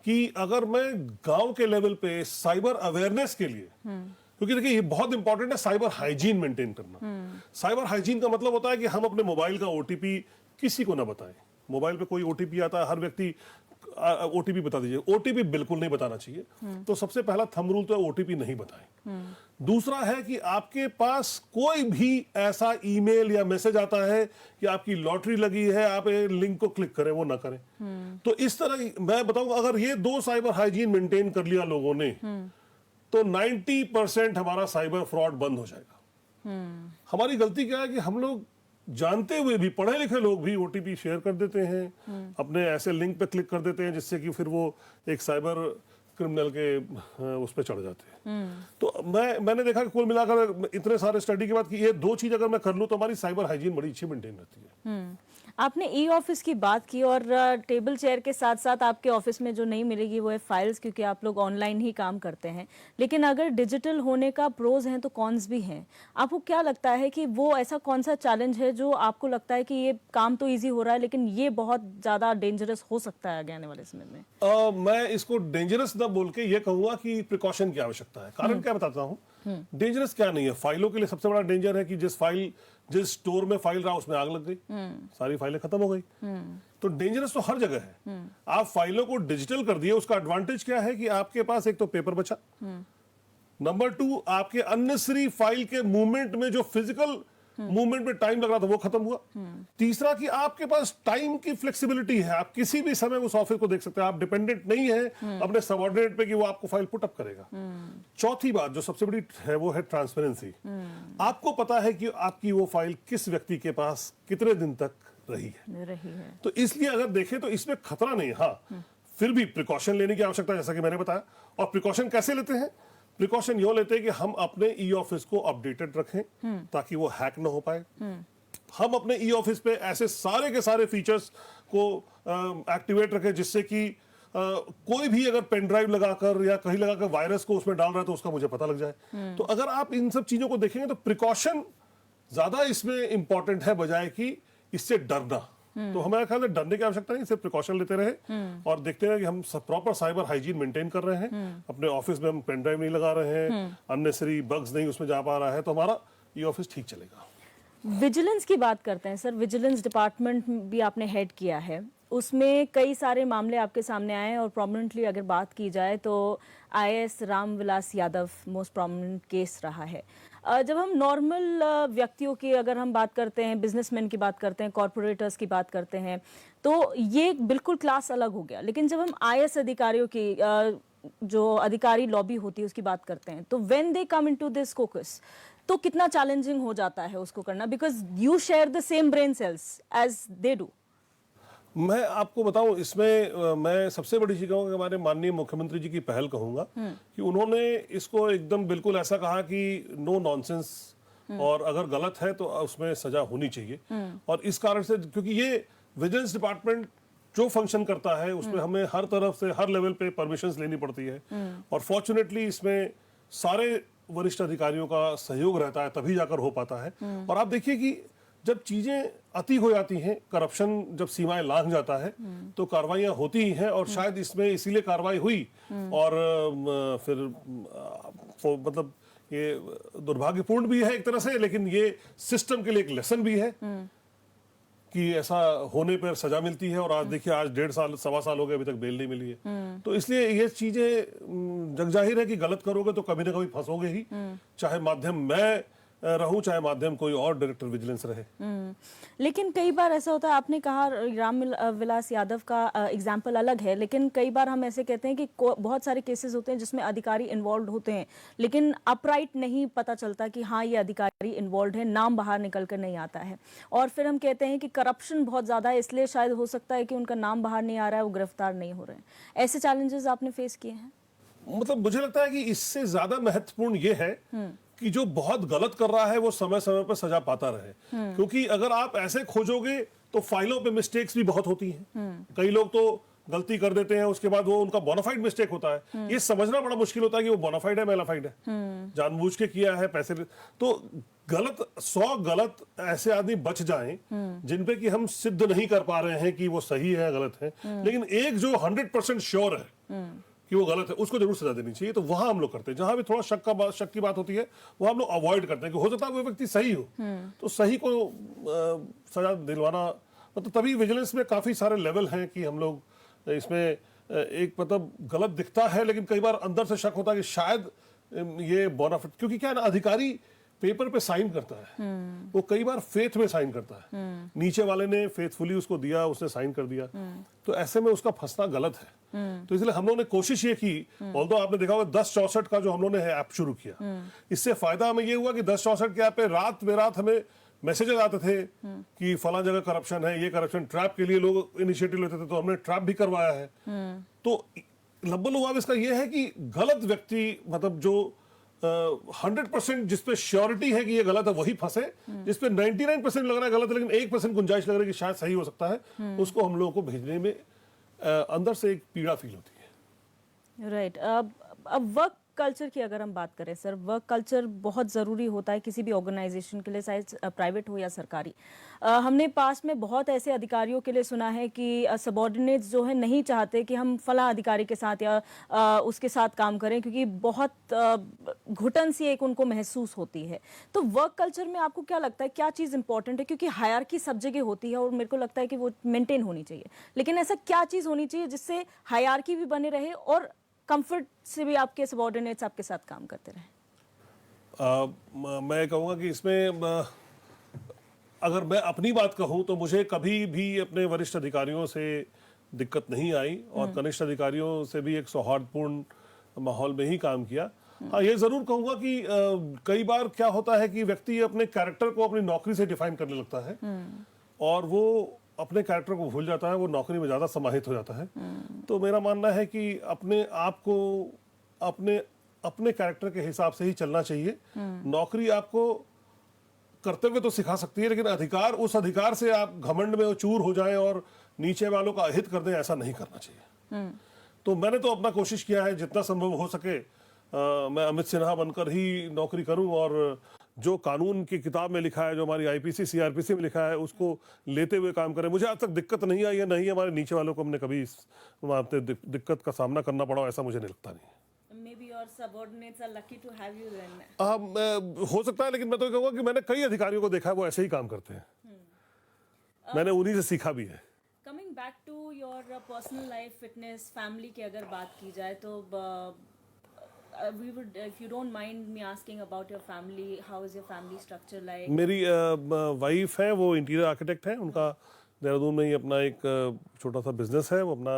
कि अगर मैं गांव के लेवल पे साइबर अवेयरनेस के लिए, क्योंकि देखिए ये बहुत इंपॉर्टेंट है साइबर हाइजीन मेंटेन करना। साइबर हाइजीन का मतलब होता है कि हम अपने मोबाइल का ओटीपी किसी को ना बताएं। मोबाइल पे कोई ओटीपी आता है, हर व्यक्ति ओटीपी बता दीजिए, ओटीपी बिल्कुल नहीं बताना चाहिए। तो सबसे पहला थंब रूल तो ओटीपी नहीं बताएं। दूसरा है कि आपके पास कोई भी ऐसा ईमेल या मैसेज आता है कि आपकी लॉटरी लगी है, आप लिंक को क्लिक करें, वो ना करें। तो इस तरह मैं बताऊंगा, अगर ये दो साइबर हाइजीन मेंटेन कर लिया लोगों ने, तो 90% हमारा साइबर फ्रॉड बंद हो जाएगा। हमारी गलती क्या है कि हम लोग जानते हुए भी, पढ़े लिखे लोग भी ओटीपी शेयर कर देते हैं, अपने ऐसे लिंक पे क्लिक कर देते हैं जिससे कि फिर वो एक साइबर क्रिमिनल के उस पर चढ़ जाते हैं। तो मैंने देखा कि कुल मिलाकर इतने सारे स्टडी के बाद कि ये दो चीज अगर मैं कर लूँ तो हमारी साइबर हाइजीन बड़ी अच्छी मेंटेन रहती है। आपने ई ऑफिस की बात की और टेबल चेयर के साथ साथ आपके ऑफिस में जो नहीं मिलेगी वो है फाइल्स, क्योंकि आप लोग ऑनलाइन ही काम करते हैं। लेकिन अगर डिजिटल होने का प्रोज हैं तो कॉन्स भी हैं। आपको क्या लगता है कि वो ऐसा कौन सा चैलेंज है जो आपको लगता है कि ये काम तो ईजी हो रहा है लेकिन ये बहुत ज्यादा डेंजरस हो सकता है आगे आने वाले समय में? मैं इसको डेंजरस ना बोल के ये कहूंगा कि प्रिकॉशन की आवश्यकता है। कारण क्या बताता हूँ, डेंजरस क्या नहीं है। फाइलों के लिए सबसे बड़ा डेंजर है कि जिस स्टोर में फाइल रहा उसमें आग लग गई, सारी फाइलें खत्म हो गई। तो डेंजरस तो हर जगह है। आप फाइलों को डिजिटल कर दिए, उसका एडवांटेज क्या है कि आपके पास एक तो पेपर बचा, नंबर 2 आपके अननेसेसरी फाइल के मूवमेंट में जो फिजिकल मूवमेंट में टाइम लग रहा था वो खत्म हुआ। तीसरा कि आपके पास टाइम की फ्लेक्सिबिलिटी है, आप किसी भी समय उस ऑफिस को देख सकते हैं, आप डिपेंडेंट नहीं है अपने सबऑर्डिनेट पे कि वो आपको फाइल पुट अप करेगा। चौथी बात जो सबसे बड़ी है वो है ट्रांसपेरेंसी। आपको पता है कि आपकी वो फाइल किस व्यक्ति के पास कितने दिन तक रही है। तो इसलिए अगर देखें तो इसमें खतरा नहीं है। हाँ, फिर भी प्रिकॉशन लेने की आवश्यकता है, जैसा कि मैंने बताया। और प्रिकॉशन कैसे लेते हैं? प्रिकॉशन यो लेते हैं कि हम अपने ई ऑफिस को अपडेटेड रखें ताकि वो हैक ना हो पाए। हम अपने ई ऑफिस पे ऐसे सारे के सारे फीचर्स को एक्टिवेट रखें जिससे कि कोई भी अगर पेन ड्राइव लगाकर या कहीं लगाकर वायरस को उसमें डाल रहा है तो उसका मुझे पता लग जाए। तो अगर आप इन सब चीजों को देखेंगे तो प्रिकॉशन ज्यादा इसमें इंपॉर्टेंट है बजाय कि इससे डरना। तो हमारे ख्याल में डरने की आवश्यकता नहीं, सिर्फ प्रिकॉशन लेते रहे और देखते हैं कि हम प्रॉपर साइबर हाइजीन मेंटेन कर रहे हैं। अपने ऑफिस में हम पेन ड्राइव नहीं लगा रहे हैं, अननेसेसरी बग्स नहीं उसमें जा पा रहा है, तो हमारा ये ऑफिस ठीक चलेगा। विजिलेंस की बात करते हैं सर। विजिलेंस डिपार्टमेंट भी आपने हेड किया है, उसमें कई सारे मामले आपके सामने आए और प्रोमिनेंटली अगर बात की जाए तो IAS Ramvilas Yadav most prominent case रहा है। जब हम नॉर्मल व्यक्तियों की अगर हम बात करते हैं, बिजनेसमैन की बात करते हैं, कॉरपोरेटर्स की बात करते हैं, तो ये बिल्कुल क्लास अलग हो गया। लेकिन जब हम आईएएस अधिकारियों की जो अधिकारी लॉबी होती है उसकी बात करते हैं तो when they come into this caucus तो कितना चैलेंजिंग हो जाता है उसको करना, because you share the same brain cells as they do. मैं आपको बताऊं, इसमें मैं सबसे बड़ी चीज कहूंगा कि हमारे माननीय मुख्यमंत्री जी की पहल कहूंगा कि उन्होंने इसको एकदम बिल्कुल ऐसा कहा कि नो नॉनसेंस, और अगर गलत है तो उसमें सजा होनी चाहिए। और इस कारण से, क्योंकि ये विजिलेंस डिपार्टमेंट जो फंक्शन करता है उसमें हमें हर तरफ से हर लेवल पे परमिशंस लेनी पड़ती है, और फॉर्चुनेटली इसमें सारे वरिष्ठ अधिकारियों का सहयोग रहता है तभी जाकर हो पाता है। और आप देखिए कि जब चीजें अति हो जाती हैं, करप्शन जब सीमाएं लांघ जाता है तो कार्रवाइयां होती ही हैं, और शायद इसमें इसीलिए कार्रवाई हुई। और फिर मतलब ये दुर्भाग्यपूर्ण भी है एक तरह से, लेकिन ये सिस्टम के लिए एक लेसन भी है कि ऐसा होने पर सजा मिलती है। और आज देखिए, आज 1.5 साल 1.25 साल हो गए, अभी तक बेल नहीं मिली है। तो इसलिए ये चीजें जगजाहिर है कि गलत करोगे तो कभी ना कभी फंसोगे ही, चाहे माध्यम मैं रहूं चाहे माध्यम कोई और डायरेक्टर विजिलेंस रहे। लेकिन कई बार ऐसा होता है, आपने कहा राम विलास यादव का एग्जाम्पल अलग है, लेकिन कई बार हम ऐसे कहते हैं कि बहुत सारे केसेस होते हैं जिसमें अधिकारी इन्वॉल्व होते हैं लेकिन अपराइट नहीं पता चलता कि हाँ ये अधिकारी इन्वॉल्व है, नाम बाहर निकल कर नहीं आता है। और फिर हम कहते हैं कि करप्शन बहुत ज्यादा है, इसलिए शायद हो सकता है कि उनका नाम बाहर नहीं आ रहा है, वो गिरफ्तार नहीं हो रहे हैं। ऐसे चैलेंजेस आपने फेस किए हैं? मतलब मुझे लगता है कि इससे ज्यादा महत्वपूर्ण ये है कि जो बहुत गलत कर रहा है वो समय समय पर सजा पाता रहे। क्योंकि अगर आप ऐसे खोजोगे तो फाइलों पे मिस्टेक्स भी बहुत होती हैं। कई लोग तो गलती कर देते हैं, उसके बाद वो उनका बोनाफाइड मिस्टेक होता है। ये समझना बड़ा मुश्किल होता है कि वो बोनाफाइड है मेलाफाइड है, जानबूझ के किया है, पैसे। तो गलत 100 गलत ऐसे आदमी बच जाएं जिन पे कि हम सिद्ध नहीं कर पा रहे हैं कि वो सही है गलत है, लेकिन एक जो 100% श्योर है कि वो गलत है उसको जरूर सजा देनी चाहिए। तो वहां हम लोग करते हैं। जहां भी थोड़ा शक की बात होती है वो हम लोग अवॉइड करते हैं कि हो सकता है वो व्यक्ति सही हो, तो सही को सजा दिलवाना। मतलब तभी विजिलेंस में काफी सारे लेवल हैं कि हम लोग इसमें एक मतलब गलत दिखता है लेकिन कई बार अंदर से शक होता है कि शायद ये बोनाफाइड, क्योंकि क्या है ना, अधिकारी पेपर पे साइन करता है, वो कई बार फेथ में साइन करता है, नीचे वाले ने फेथफुली उसको दिया, उसने साइन कर दिया, तो ऐसे में उसका फंसना गलत है। तो इसलिए हम लोगों ने कोशिश ये की, ऑल्दो आपने देखा होगा 1064 का जो हम लोगों ने ऐप शुरू किया, इससे फायदा हमें ये हुआ कि 1064 के ऐप पे रात बेरात हमें मैसेजेस आते थे कि फला जगह करप्शन है, ये करप्शन, ट्रैप के लिए लोग इनिशिएटिव लेते थे, तो हमने ट्रैप भी करवाया है। तो लब्बल इसका ये है कि गलत व्यक्ति, मतलब जो 100% जिसपे श्योरिटी है कि ये गलत है वही फंसे, जिसपे 99% लग रहा है गलत है लेकिन 1% गुंजाइश लग रही है कि शायद सही हो सकता है, उसको हम लोगों को भेजने में अंदर से एक पीड़ा फील होती है। राइट। अब वर्क कल्चर की अगर हम बात करें सर, वर्क कल्चर बहुत ज़रूरी होता है किसी भी ऑर्गेनाइजेशन के लिए, चाहे प्राइवेट हो या सरकारी। हमने पास में बहुत ऐसे अधिकारियों के लिए सुना है कि सबॉर्डिनेट्स जो है नहीं चाहते कि हम फला अधिकारी के साथ या उसके साथ काम करें, क्योंकि बहुत घुटन सी एक उनको महसूस होती है। तो वर्क कल्चर में आपको क्या लगता है, क्या चीज़ इंपॉर्टेंट है? क्योंकि हायरार्की सब जगह होती है और मेरे को लगता है कि वो मेंटेन होनी चाहिए, लेकिन ऐसा क्या चीज़ होनी चाहिए जिससे हायरार्की भी बने रहे और कंफर्ट से भी आपके सबऑर्डिनेट्स आपके साथ काम करते रहे? मैं कहूँगा कि इसमें अगर मैं अपनी बात कहूँ तो मुझे कभी भी अपने वरिष्ठ अधिकारियों से दिक्कत नहीं आई और कनिष्ठ अधिकारियों से भी एक सौहार्दपूर्ण माहौल में ही काम किया। हाँ, ये जरूर कहूँगा कि कई बार क्या होता है कि व्यक्ति अपने कैरेक्टर को अपनी नौकरी से डिफाइन करने लगता है और वो अपने कैरेक्टर को भूल जाता है, वो नौकरी में ज्यादा समाहित हो जाता है। तो मेरा मानना है कि अपने आप को अपने कैरेक्टर के हिसाब से ही चलना चाहिए। नौकरी आपको कर्तव्य तो सिखा सकती है, लेकिन उस अधिकार से आप घमंड में चूर हो जाएं और नीचे वालों का अहित कर दें, ऐसा नहीं करना चाहिए। तो मैंने तो अपना कोशिश किया है जितना संभव हो सके, मैं अमित सिन्हा बनकर ही नौकरी करूं और जो कानून की किताब में लिखा है, जो हमारी आईपीसी सीआरपीसी में लिखा है, उसको लेते हुए काम करें। मुझे आज तक दिक्कत नहीं आई है, नहीं हमारे नीचे वालों को हमने कभी दिक्कत का सामना करना पड़ा, ऐसा मुझे नहीं लगता। नहीं Maybe your subordinates are lucky to have you then. हो सकता है, लेकिन मैं तो कहूँगा कि मैंने कई अधिकारियों को देखा है वो ऐसे ही काम करते हैं। मैंने उन्हीं से सीखा भी है। Coming back to your personal life, fitness, family की अगर बात की जाए तो we would, if you don't mind me asking about your family, how is your family structure like? मेरी वाइफ है, वो इंटीरियर आर्किटेक्ट है, उनका देहरादून में ही अपना एक छोटा सा बिजनेस है, वो अपना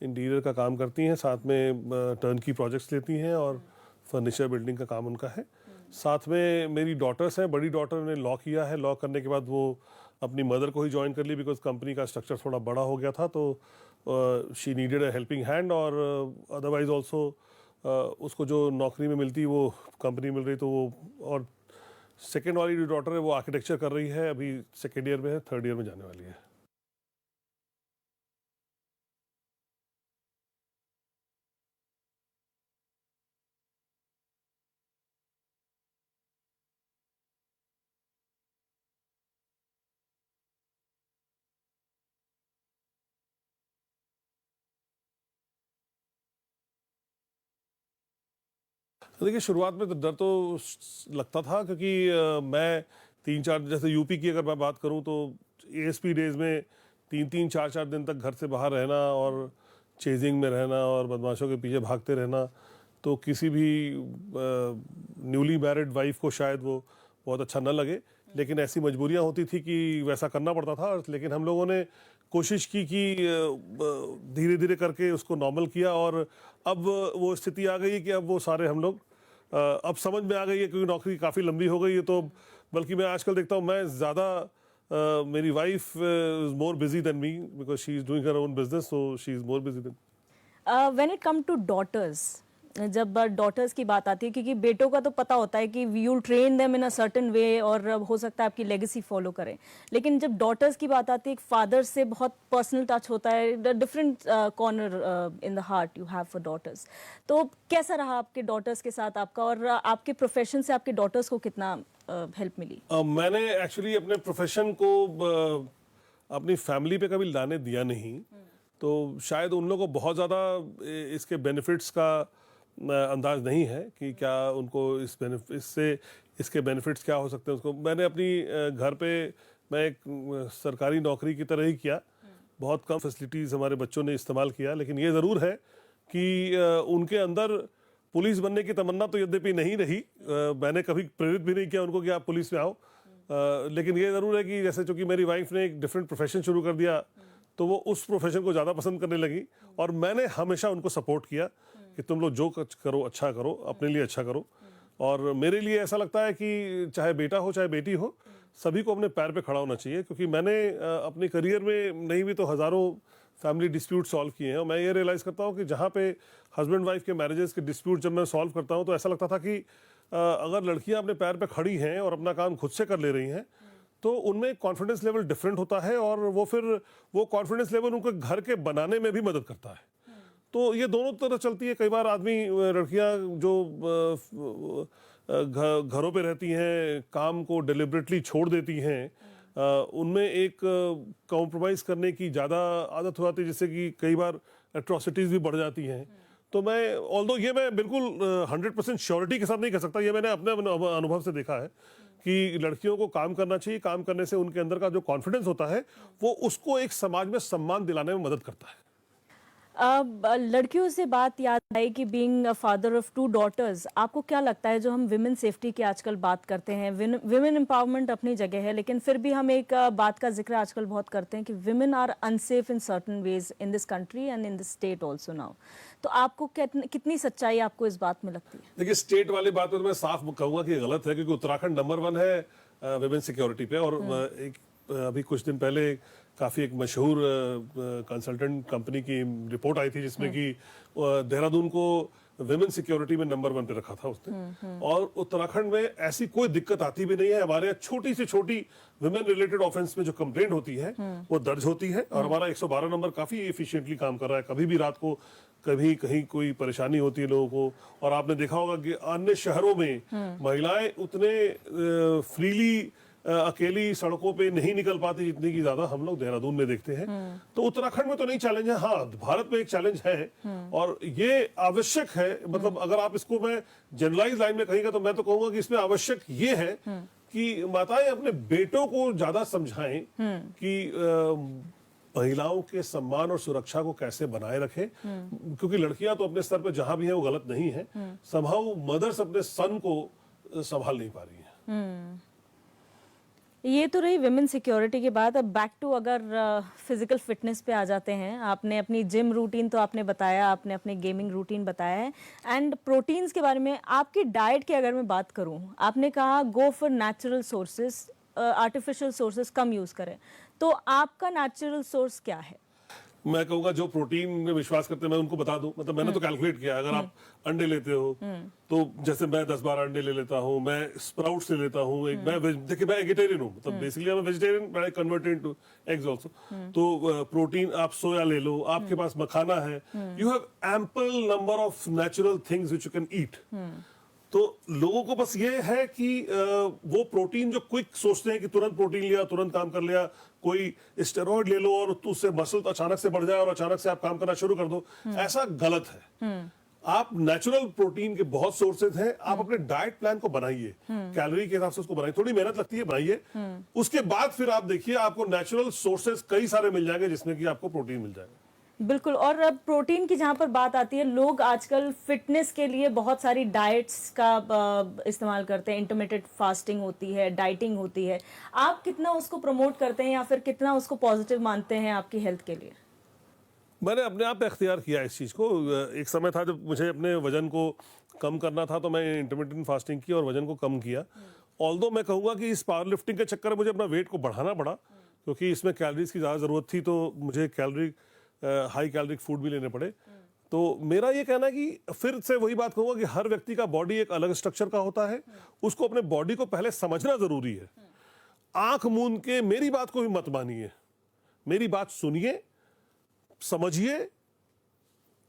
इंटीरियर का काम करती हैं, साथ में टर्न की प्रोजेक्ट्स लेती हैं और फर्नीचर बिल्डिंग का काम उनका है। साथ में मेरी डॉटर्स हैं, बड़ी डॉटर ने लॉ किया है, लॉ करने के बाद वो अपनी मदर को ही ज्वाइन कर ली, बिकॉज कंपनी का स्ट्रक्चर थोड़ा बड़ा हो गया था, तो she needed a helping hand. और अदरवाइज ऑल्सो उसको जो नौकरी में मिलती वो कंपनी मिल रही, तो वो, और सेकेंड वाली जो डॉटर है वो आर्किटेक्चर कर रही है, अभी सेकेंड ईयर में है, थर्ड ईयर में जाने वाली है। देखिए, शुरुआत में तो डर तो लगता था, क्योंकि मैं 3-4, जैसे यूपी की अगर मैं बात करूं तो एएसपी डेज में 3-3, 4-4 दिन तक घर से बाहर रहना और चेजिंग में रहना और बदमाशों के पीछे भागते रहना, तो किसी भी न्यूली मैरिड वाइफ को शायद वो बहुत अच्छा न लगे, लेकिन ऐसी मजबूरियां होती थी कि वैसा करना पड़ता था। लेकिन हम लोगों ने कोशिश की कि धीरे धीरे करके उसको नॉर्मल किया, और अब वो स्थिति आ गई है कि अब वो सारे हम लोग अब समझ में आ गई है, क्योंकि नौकरी काफ़ी लंबी हो गई है। तो बल्कि मैं आजकल देखता हूँ, मैं ज़्यादा मेरी wife is more busy than me, because she is doing her own business, so she is more busy than. When it come to daughters, जब डॉटर्स की बात आती है, क्योंकि बेटों का तो पता होता है कि you train them in a certain way और हो सकता है आपकी लेगेसी फॉलो करें, लेकिन जब डॉटर्स की बात आती है, एक फादर से बहुत पर्सनल टच होता है, different corner in the heart you have for daughters. तो कैसा रहा आपके डॉटर्स के साथ आपका, और आपके प्रोफेशन से आपके डॉटर्स को कितना हेल्प मिली? मैंने एक्चुअली अपने प्रोफेशन को अपनी फैमिली पे कभी लाने दिया नहीं, तो शायद उन लोगों को बहुत ज़्यादा इसके बेनिफिट्स का अंदाज नहीं है कि क्या उनको इसके बेनिफिट्स क्या हो सकते हैं। उसको मैंने अपनी घर पे, मैं एक सरकारी नौकरी की तरह ही किया, बहुत कम फैसिलिटीज़ हमारे बच्चों ने इस्तेमाल किया, लेकिन ये ज़रूर है कि उनके अंदर पुलिस बनने की तमन्ना तो यद्यपि नहीं रही, मैंने कभी प्रेरित भी नहीं किया उनको कि आप पुलिस में आओ, लेकिन ये ज़रूर है कि जैसे चूंकि मेरी वाइफ ने एक डिफरेंट प्रोफेशन शुरू कर दिया तो वो उस प्रोफेशन को ज़्यादा पसंद करने लगी, और मैंने हमेशा उनको सपोर्ट किया कि तुम लोग जो कुछ करो अच्छा करो, अपने लिए अच्छा करो। और मेरे लिए ऐसा लगता है कि चाहे बेटा हो चाहे बेटी हो, सभी को अपने पैर पे खड़ा होना चाहिए, क्योंकि मैंने अपनी करियर में नहीं भी तो हज़ारों फैमिली डिस्प्यूट सॉल्व किए हैं, और मैं ये रियलाइज़ करता हूँ कि जहाँ पे हस्बैंड वाइफ के मैरिजेस के डिस्प्यूट जब मैं सॉल्व करता हूँ तो ऐसा लगता था कि अगर लड़कियाँ अपने पैर पे खड़ी हैं और अपना काम खुद से कर ले रही हैं तो उनमें कॉन्फिडेंस लेवल डिफरेंट होता है, और वो फिर वो कॉन्फिडेंस लेवल उनके घर के बनाने में भी मदद करता है। तो ये दोनों तरह चलती है। कई बार आदमी, लड़कियां जो घरों पे रहती हैं, काम को डिलिबरेटली छोड़ देती हैं, उनमें एक कॉम्प्रोमाइज़ करने की ज़्यादा आदत हो जाती है, जिससे कि कई बार एट्रॉसिटीज़ भी बढ़ जाती हैं। तो मैं ऑल्दो ये मैं बिल्कुल 100% श्योरिटी के साथ नहीं कह सकता, ये मैंने अपने अनुभव से देखा है कि लड़कियों को काम करना चाहिए। काम करने से उनके अंदर का जो कॉन्फिडेंस होता है वो उसको एक समाज में सम्मान दिलाने में मदद करता है। लड़कियों से बात याद आई कि बीइंग फादर ऑफ 2 डॉटर्स, आपको क्या लगता है, जो हम विमेन सेफ्टी की आजकल बात करते हैं, विमेन एम्पावरमेंट अपनी जगह है, लेकिन फिर भी हम एक बात का जिक्र आजकल बहुत करते हैं कि women are unsafe in certain ways in this country and in this state also now. तो आपको कितनी सच्चाई आपको इस बात में लगती है? देखिए, स्टेट वाली बात तो मैं साफ कहूंगा कि गलत है, क्योंकि उत्तराखंड नंबर 1 है विमेन सिक्योरिटी पे। और अभी कुछ दिन पहले काफ़ी एक मशहूर कंसल्टेंट कंपनी की रिपोर्ट आई थी जिसमें कि देहरादून को विमेन सिक्योरिटी में नंबर 1 पे रखा था उसने। और उत्तराखंड में ऐसी कोई दिक्कत आती भी नहीं है। हमारे यहाँ छोटी से छोटी विमेन रिलेटेड ऑफेंस में जो कंप्लेंट होती है वो दर्ज होती है, और हमारा 112 नंबर काफी एफिशिएंटली काम कर रहा है। कभी भी रात को कभी कहीं कोई परेशानी होती है लोगों को, और आपने देखा होगा कि अन्य शहरों में महिलाएं उतने फ्रीली अकेली सड़कों पे नहीं निकल पाती जितनी की ज्यादा हम लोग देहरादून में देखते हैं। तो उत्तराखंड में तो नहीं चैलेंज है, हाँ भारत में एक चैलेंज है, और ये आवश्यक है। मतलब अगर आप इसको मैं जनरलाइज लाइन में कहेंगे तो मैं तो कहूंगा कि इसमें आवश्यक ये है कि माताएं अपने बेटों को ज्यादा समझाएं कि महिलाओं के सम्मान और सुरक्षा को कैसे बनाए रखें, क्योंकि लड़कियां तो अपने स्तर पर जहां भी है वो गलत नहीं है। समहाउ मदर्स अपने सन को संभाल नहीं पा रही है। ये तो रही विमेन सिक्योरिटी की बात। अब बैक टू अगर फिजिकल फिटनेस पे आ जाते हैं, आपने अपनी जिम रूटीन तो आपने बताया, आपने अपनी गेमिंग रूटीन बताया है, एंड प्रोटीन्स के बारे में आपकी डाइट की अगर मैं बात करूं, आपने कहा go for natural sources, artificial sources come use करें, तो आपका नेचुरल सोर्स क्या है? मैं कहूंगा जो प्रोटीन में विश्वास करते हैं मैं उनको बता दूं। मतलब मैंने तो कैलकुलेट किया, अगर आप अंडे लेते हो तो जैसे मैं 10-12 अंडे ले लेता हूं, मैं स्प्राउट्स ले लेता हूं, एक मैं देखिए मैं वेजिटेरियन हूं, मतलब बेसिकली मैं वेजिटेरियन, मैं कन्वर्टेड टू एग्स आल्सो। तो प्रोटीन आप सोया ले लो, आपके पास मखाना है, you have ample number of natural things which you can eat. तो लोगों को बस ये है कि वो प्रोटीन जो क्विक सोचते हैं कि तुरंत प्रोटीन लिया तुरंत काम कर लिया, कोई स्टेरॉइड ले लो और तो उससे मसल तो अचानक से बढ़ जाए और अचानक से आप काम करना शुरू कर दो, ऐसा गलत है। आप नेचुरल प्रोटीन के बहुत सोर्सेज हैं, आप अपने डाइट प्लान को बनाइए, कैलोरी के हिसाब से उसको बनाइए, थोड़ी मेहनत लगती है, बनाइए। उसके बाद फिर आप देखिए आपको नेचुरल सोर्सेज कई सारे मिल जाएंगे जिसमें कि आपको प्रोटीन मिल जाएगा। बिल्कुल। और अब प्रोटीन की जहाँ पर बात आती है, लोग आजकल फिटनेस के लिए बहुत सारी डाइट्स का इस्तेमाल करते हैं, इंटरमिटेंट फास्टिंग होती है, डाइटिंग होती है, आप कितना उसको प्रमोट करते हैं या फिर कितना उसको पॉजिटिव मानते हैं आपकी हेल्थ के लिए? मैंने अपने आप पे अख्तियार किया इस चीज़ को। एक समय था जब मुझे अपने वजन को कम करना था तो मैं इंटरमिटेंट फास्टिंग की और वजन को कम किया। ऑल्दो मैं कहूँगा कि इस पावर लिफ्टिंग के चक्कर में मुझे अपना वेट को बढ़ाना पड़ा, क्योंकि इसमें कैलोरीज की ज़्यादा ज़रूरत थी, तो मुझे हाई कैलोरिक फूड भी लेने पड़े। तो मेरा ये कहना है कि फिर से वही बात कहूँगा कि हर व्यक्ति का बॉडी एक अलग स्ट्रक्चर का होता है, उसको अपने बॉडी को पहले समझना ज़रूरी है। आंख मूंद के मेरी बात को भी मत मानिए, मेरी बात सुनिए, समझिए,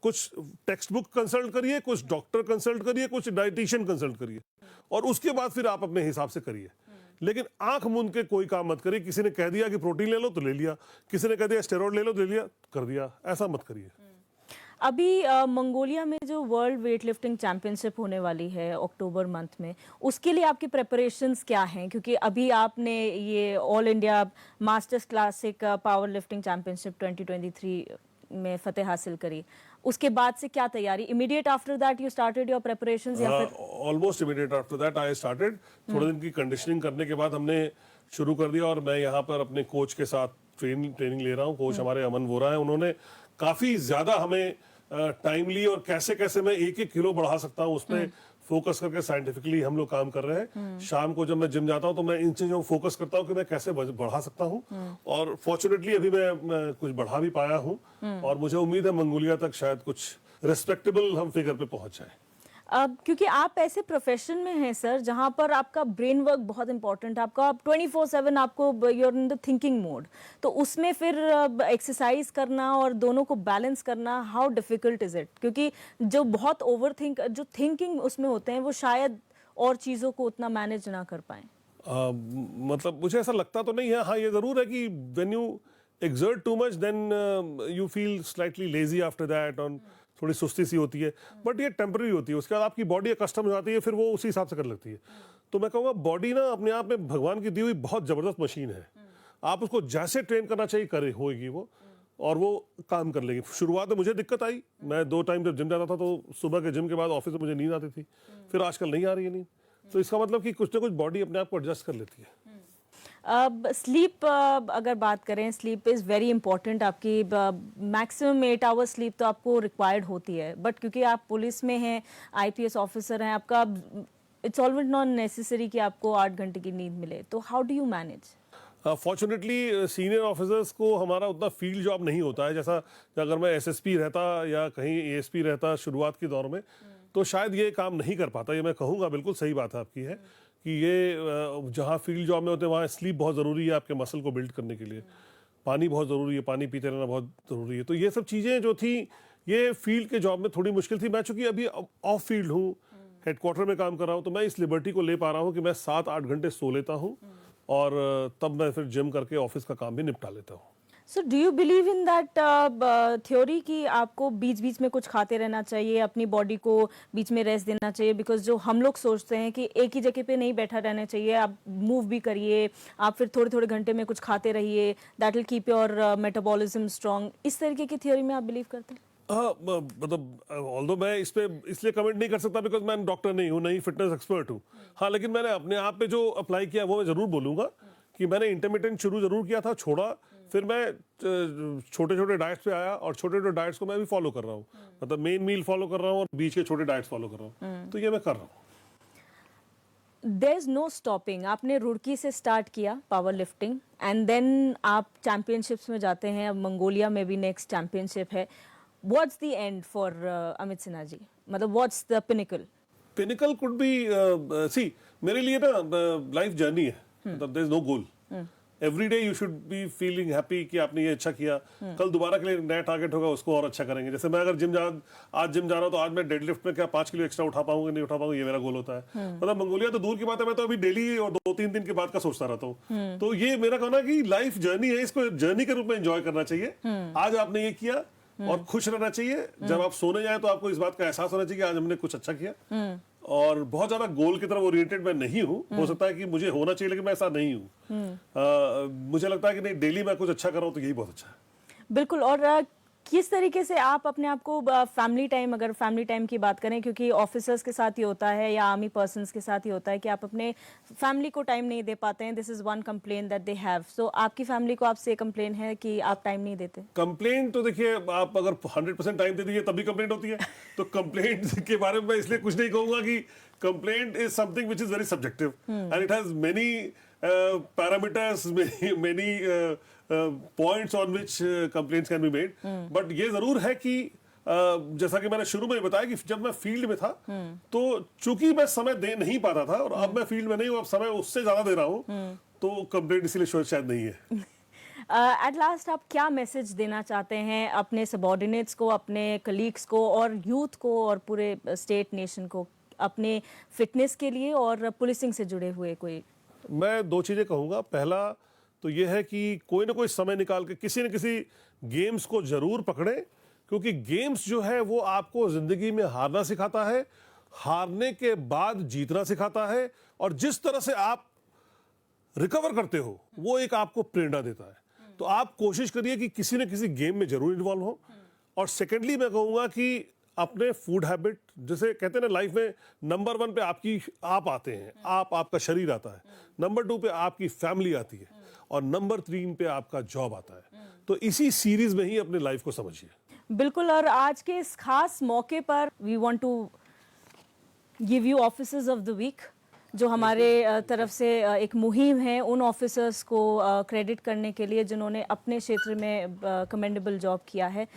कुछ टेक्स्ट बुक कंसल्ट करिए, कुछ डॉक्टर कंसल्ट करिए, कुछ डाइटिशियन कंसल्ट करिए, और उसके बाद फिर आप अपने हिसाब से करिए। लेकिन आंख मूंद के कोई काम मत करिए। किसी ने कह दिया कि प्रोटीन ले लो तो ले लिया, किसी ने कह दिया स्टेरॉइड ले लो तो ले लिया, कर दिया, ऐसा मत करिए। अभी मंगोलिया में जो वर्ल्ड वेट लिफ्टिंग चैंपियनशिप होने वाली है अक्टूबर मंथ में, उसके लिए आपकी प्रिपरेशंस क्या हैं? क्योंकि अभी आपने ये all India masters classic power lifting championship 2023 में फतेह हासिल करी, उसके बाद से क्या तैयारी, immediate after that you started your preparations या फिर? Almost immediate after that I started. थोड़े दिन की कंडीशनिंग करने के बाद हमने शुरू कर दिया और मैं यहाँ पर अपने कोच के साथ ट्रेनिंग ले रहा हूँ। कोच हमारे अमन वोरा है, उन्होंने काफी ज्यादा हमें टाइमली और कैसे कैसे मैं 1-1 किलो बढ़ा सकता हूँ उस पर फोकस करके साइंटिफिकली हम लोग काम कर रहे हैं। शाम को जब मैं जिम जाता हूँ तो मैं इन चीजों फोकस करता हूँ कि मैं कैसे बढ़ा सकता हूँ और फॉर्चुनेटली अभी मैं कुछ बढ़ा भी पाया हूँ और मुझे उम्मीद है मंगोलिया तक शायद कुछ रिस्पेक्टेबल हम फिगर पे पहुंच जाए। अब क्योंकि आप ऐसे प्रोफेशन में हैं सर जहां पर आपका ब्रेन वर्क बहुत इंपॉर्टेंट है, आपका 24/7 आपको you are in the thinking mode, तो उसमें फिर एक्सरसाइज करना और दोनों को बैलेंस करना, हाउ डिफिकल्ट इज इट? क्योंकि जो बहुत जो थिंकिंग उसमें होते हैं वो शायद और चीज़ों को उतना मैनेज ना कर पाएं। मतलब मुझे ऐसा लगता तो नहीं है। हाँ, ये जरूर है कि when you exert too much then you feel slightly lazy after that और थोड़ी सुस्ती सी होती है, बट ये टेम्पररी होती है। उसके बाद आपकी बॉडी कस्टम हो जाती है, फिर वो उसी हिसाब से करने लगती है। तो मैं कहूँगा बॉडी ना अपने आप में भगवान की दी हुई बहुत जबरदस्त मशीन है। आप उसको जैसे ट्रेन करना चाहिए करे होगी वो, और वो काम कर लेगी। शुरुआत में मुझे दिक्कत आई, मैं 2 टाइम जब जिम जाता था तो सुबह के जिम के बाद ऑफिस में मुझे नींद आती थी, फिर आजकल नहीं आ रही है नींद। तो इसका मतलब कि कुछ ना कुछ बॉडी अपने आप को एडजस्ट कर लेती है। अब स्लीप अगर बात करें, स्लीप इज़ वेरी इंपॉर्टेंट। आपकी मैक्सिमम 8 आवर्स स्लीप तो आपको रिक्वायर्ड होती है, बट क्योंकि आप पुलिस में हैं, IPS ऑफिसर हैं, आपका इट्स ऑलवेज नॉट नेसेसरी कि आपको 8 घंटे की नींद मिले, तो how do you manage? Fortunately senior officers को हमारा उतना फील्ड जॉब नहीं होता है। जैसा अगर मैं SSP रहता या कहीं ASP रहता शुरुआत के दौर में, तो शायद ये काम नहीं कर पाता। ये मैं कहूँगा, बिल्कुल सही बात है आपकी है कि ये जहाँ फील्ड जॉब में होते हैं वहाँ स्लीप बहुत ज़रूरी है आपके मसल को बिल्ड करने के लिए। पानी बहुत ज़रूरी है, पानी पीते रहना बहुत ज़रूरी है। तो ये सब चीज़ें जो थी ये फील्ड के जॉब में थोड़ी मुश्किल थी। मैं चूँकि अभी ऑफ फील्ड हूँ, हेडक्वार्टर में काम कर रहा हूँ, तो मैं इस लिबर्टी को ले पा रहा हूँ कि मैं 7-8 घंटे सो लेता हूँ और तब मैं फिर जिम करके ऑफिस का काम भी निपटा लेता हूँ। So do you believe in that theory कि आपको बीच बीच में कुछ खाते रहना चाहिए, अपनी बॉडी को बीच में रेस्ट देना चाहिए? बिकॉज जो हम लोग सोचते हैं कि एक ही जगह पे नहीं बैठा रहना चाहिए, आप मूव भी करिए, आप फिर थोड़े थोड़े घंटे में कुछ खाते रहिए, that will keep your metabolism strong. इस तरीके की थ्योरी में आप बिलीव करते हैं? मतलब ऑल्दो मैं इस पे इसलिए कमेंट नहीं कर सकता बिकॉज मैं डॉक्टर नहीं हूँ, नहीं फिटनेस एक्सपर्ट हूँ। हाँ, लेकिन मैंने अपने आप पे जो अप्लाई किया वो मैं ज़रूर बोलूँगा कि मैंने इंटरमिटेंट शुरू ज़रूर किया था, छोड़ा, फिर मैं छोटे छोटे डाइट्स पे आया और छोटे छोटे डाइट्स को मैं भी फॉलो कर रहा हूँ। मतलब मेन मील फॉलो कर रहा हूँ और बीच के छोटे डाइट्स फॉलो कर रहा हूँ। तो ये मैं कर रहा हूँ। There is no stopping. आपने रुड़की से स्टार्ट किया पावर लिफ्टिंग एंड देन आप चैंपियनशिप्स में जाते हैं, अब मंगोलिया में भी नेक्स्ट चैंपियनशिप है। What's the end for Amit Sinha ji? मतलब what's the pinnacle? Pinnacle could be see मेरे लिए ना लाइफ जर्नी है। मतलब there is no goal. Every day you should be feeling happy कि आपने ये अच्छा किया, कल दोबारा के लिए नया टारगेट होगा, उसको और अच्छा करेंगे। जैसे मैं अगर आज जिम जा रहा हूँ तो आज मैं डेडलिफ्ट में क्या 5 किलो एक्स्ट्रा उठा पाऊंगा नहीं उठा पाऊंगा, ये मेरा गोल होता है। मतलब मंगोलिया तो दूर की बात है, मैं तो अभी डेली और 2-3 दिन के बाद का सोचता रहता हूँ। तो ये मेरा कहना कि लाइफ जर्नी है, इसको जर्नी के रूप में एंजॉय करना चाहिए। आज आपने ये किया और खुश रहना चाहिए। जब आप सोने जाए तो आपको इस बात का एहसास होना चाहिए कि आज हमने कुछ अच्छा किया। और बहुत ज्यादा गोल की तरफ ओरिएंटेड मैं नहीं हूँ। हो सकता है कि मुझे होना चाहिए, लेकिन मैं ऐसा नहीं हूँ। मुझे लगता है कि नहीं, डेली मैं कुछ अच्छा कर रहा हूँ तो यही बहुत अच्छा है। बिल्कुल। और किस तरीके से आप अपने आप को फैमिली टाइम, अगर फैमिली टाइम की बात करें, क्योंकि ऑफिसर्स के साथ ही होता है या आर्मी पर्सन्स के साथ ही होता है कि आप अपने फैमिली को टाइम नहीं दे पाते हैं, this is one complain that they have. सो आपकी फैमिली को आपसे कंप्लेन है कि आप टाइम नहीं देते? कंप्लेंट तो देखिए, आप अगर 100% टाइम दे दीजिए तभी कंप्लेंट होती है। तो कंप्लेंट के बारे में मैं इसलिए कुछ नहीं कहूंगा कि complaint is something which is very subjective and it has many parameters, many points on which complaints can be made. But ये जरूर है कि जैसा कि मैंने शुरू में ही बताया कि जब मैं फील्ड में था तो चूंकि मैं समय दे नहीं पाता था और अब मैं फील्ड में नहीं हूँ, अब समय उससे ज्यादा दे रहा हूँ, तो कंप्लेंट इसीलिए शायद नहीं है। एट लास्ट आप क्या मैसेज देना चाहते हैं अपने सबॉर्डिनेट्स को, अपने कलीग्स को और यूथ को और पूरे स्टेट नेशन को, अपने फिटनेस के लिए और पुलिसिंग से जुड़े हुए? कोई मैं 2 चीजें कहूंगा। पहला तो ये है कि कोई ना कोई समय निकाल के किसी न किसी गेम्स को जरूर पकड़े, क्योंकि गेम्स जो है वो आपको जिंदगी में हारना सिखाता है, हारने के बाद जीतना सिखाता है, और जिस तरह से आप रिकवर करते हो वो एक आपको प्रेरणा देता है। तो आप कोशिश करिए कि किसी न किसी गेम में जरूर इन्वॉल्व हो। और सेकेंडली मैं कहूँगा कि अपने फूड हैबिट, जैसे कहते हैं ना लाइफ में, नंबर 1 पे आप आते हैं, आपका शरीर आता है, नंबर 2 पे आपकी फैमिली आती है, और नंबर 3 पे आपका जॉब आता है। तो इसी सीरीज में ही अपने लाइफ को समझिए। बिल्कुल। और आज के इस खास मौके पर we want to give you officers of the week, जो हमारे तरफ से एक मुहिम है उन ऑफिसर्स को क्रेडिट करने के लिए जिन्होंने अपने क्षेत्र में कमेंडेबल जॉब किया है।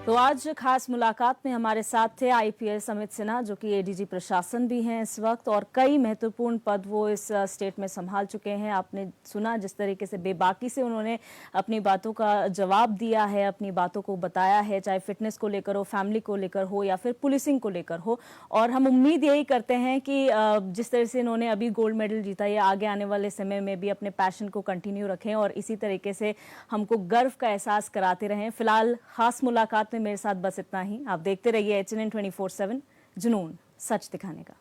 तो आज खास मुलाकात में हमारे साथ थे आईपीएस अमित सिन्हा, जो कि एडीजी प्रशासन भी हैं इस वक्त, और कई महत्वपूर्ण पद वो इस स्टेट में संभाल चुके हैं। आपने सुना जिस तरीके से बेबाकी से उन्होंने अपनी बातों का जवाब दिया है, अपनी बातों को बताया है, चाहे फिटनेस को लेकर हो, फैमिली को लेकर हो, या फिर पुलिसिंग को लेकर हो। और हम उम्मीद यही करते हैं कि जिस तरह से इन्होंने अभी गोल्ड मेडल जीता, ये आगे आने वाले समय में भी अपने पैशन को कंटिन्यू रखें और इसी तरीके से हमको गर्व का एहसास कराते रहें। फिलहाल खास मुलाकात में मेरे साथ बस इतना ही। आप देखते रहिए HNN 24/7, जुनून सच दिखाने का।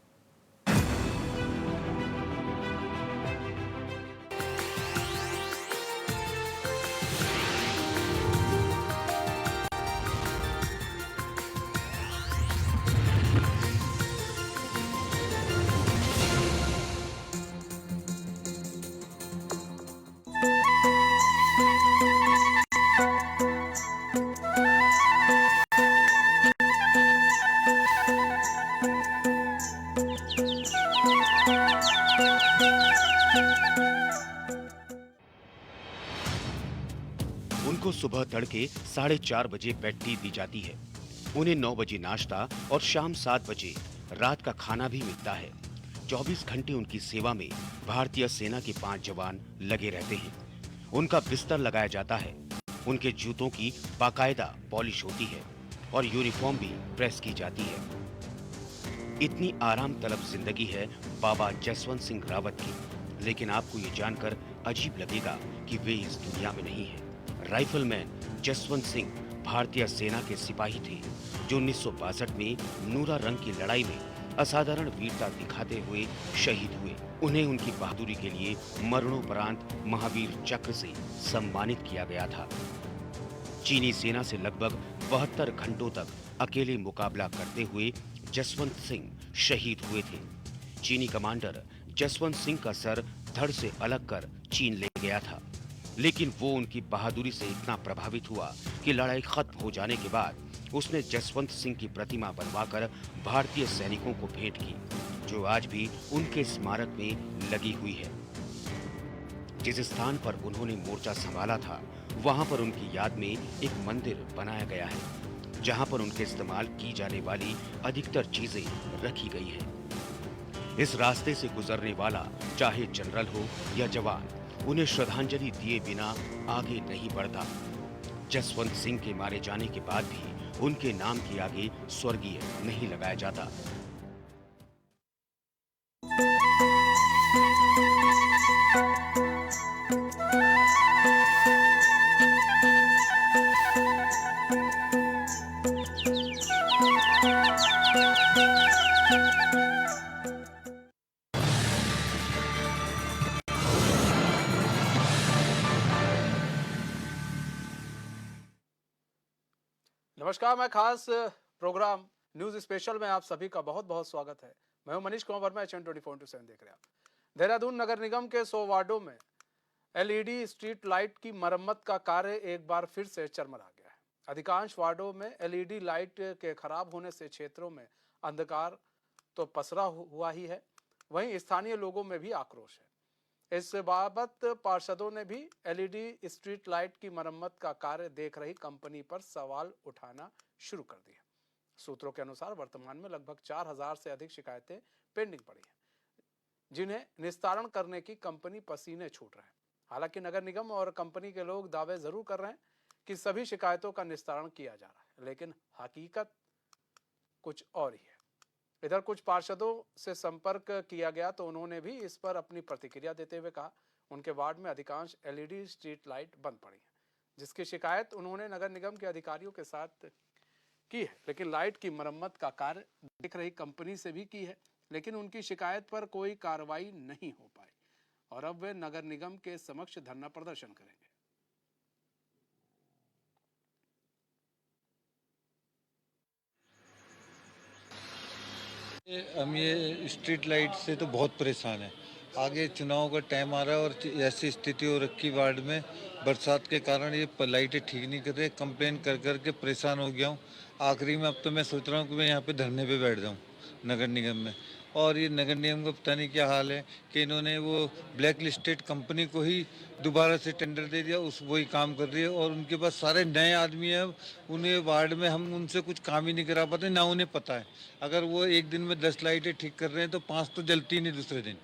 उनको सुबह तड़के 4:30 बजे बेड टी दी जाती है। उन्हें 9 बजे नाश्ता और शाम 7 बजे रात का खाना भी मिलता है। 24 घंटे उनकी सेवा में भारतीय सेना के 5 जवान लगे रहते हैं। उनका बिस्तर लगाया जाता है, उनके जूतों की बाकायदा पॉलिश होती है और यूनिफॉर्म भी प्रेस की जाती है। इतनी आराम तलब जिंदगी है बाबा जसवंत सिंह रावत की, लेकिन आपको ये जानकर अजीब लगेगा कि वे इस दुनिया में नहीं हैं। राइफलमैन जसवंत सिंह भारतीय सेना के सिपाही थे जो 1962 में नूरा रंग की लड़ाई में असाधारण वीरता दिखाते हुए शहीद हुए। उन्हें उनकी बहादुरी के लिए मरणोपरांत महावीर चक्र से सम्मानित किया गया था। चीनी सेना से लगभग 72 घंटों तक अकेले मुकाबला करते हुए जसवंत सिंह शहीद हुए थे। चीनी कमांडर जसवंत सिंह का सर धड़ से अलग कर चीन ले गया था, लेकिन वो उनकी बहादुरी से इतना प्रभावित हुआ कि लड़ाई खत्म हो जाने के बाद उसने जसवंत सिंह की प्रतिमा बनवाकर भारतीय सैनिकों को भेंट की, जो आज भी उनके स्मारक में लगी हुई है। जिस स्थान पर उन्होंने मोर्चा संभाला था, वहां पर उनकी याद में एक मंदिर बनाया गया है, जहां पर उनके इस्तेमाल की जाने वाली अधिकतर चीजें रखी गई हैं। इस रास्ते से गुजरने वाला चाहे जनरल हो या जवान, उन्हें श्रद्धांजलि दिए बिना आगे नहीं बढ़ता। जसवंत सिंह के मारे जाने के बाद भी उनके नाम के आगे स्वर्गीय नहीं लगाया जाता। नमस्कार, मैं खास प्रोग्राम न्यूज स्पेशल में आप सभी का बहुत बहुत स्वागत है। मैं हूं मनीष कुमार वर्मा, HN 24/7 देख रहे हैं आप। देहरादून नगर निगम के 100 वार्डों में LED स्ट्रीट लाइट की मरम्मत का कार्य एक बार फिर से चरमरा गया है। अधिकांश वार्डों में LED लाइट के खराब होने से क्षेत्रों में अंधकार तो पसरा हुआ ही है, वहीं स्थानीय लोगों में भी आक्रोश है। इस बाबत पार्षदों ने भी LED स्ट्रीट लाइट की मरम्मत का कार्य देख रही कंपनी पर सवाल उठाना शुरू कर दिया। सूत्रों के अनुसार वर्तमान में लगभग 4000 से अधिक शिकायतें पेंडिंग पड़ी हैं, जिन्हें निस्तारण करने की कंपनी पसीने छूट रहे हैं। हालांकि नगर निगम और कंपनी के लोग दावे जरूर कर रहे हैं कि सभी शिकायतों का निस्तारण किया जा रहा है, लेकिन हकीकत कुछ और ही है। इधर कुछ पार्षदों से संपर्क किया गया तो उन्होंने भी इस पर अपनी प्रतिक्रिया देते हुए कहा उनके वार्ड में अधिकांश LED स्ट्रीट लाइट बंद पड़ी है, जिसकी शिकायत उन्होंने नगर निगम के अधिकारियों के साथ की है, लेकिन लाइट की मरम्मत का कार्य देख रही कंपनी से भी की है, लेकिन उनकी शिकायत पर कोई कार्रवाई नहीं हो पाई। और अब वे नगर निगम के समक्ष धरना प्रदर्शन करेंगे। हम ये स्ट्रीट लाइट से तो बहुत परेशान हैं। आगे चुनाव का टाइम आ रहा है और ऐसी स्थिति हो रखी वार्ड में, बरसात के कारण ये लाइटें ठीक नहीं कर रहे। कंप्लेन कर कर के परेशान हो गया हूँ। आखिरी में अब तो मैं सोच रहा हूँ कि मैं यहाँ पे धरने पे बैठ जाऊँ नगर निगम में। और ये नगर निगम का पता नहीं क्या हाल है कि इन्होंने वो ब्लैक लिस्टेड कंपनी को ही दोबारा से टेंडर दे दिया, उस वही काम कर रही है। और उनके पास सारे नए आदमी हैं, उन्हें वार्ड में हम उनसे कुछ काम ही नहीं करा पाते, ना उन्हें पता है। अगर वो एक दिन में 10 लाइटें ठीक कर रहे हैं तो 5 तो जलती ही नहीं दूसरे दिन।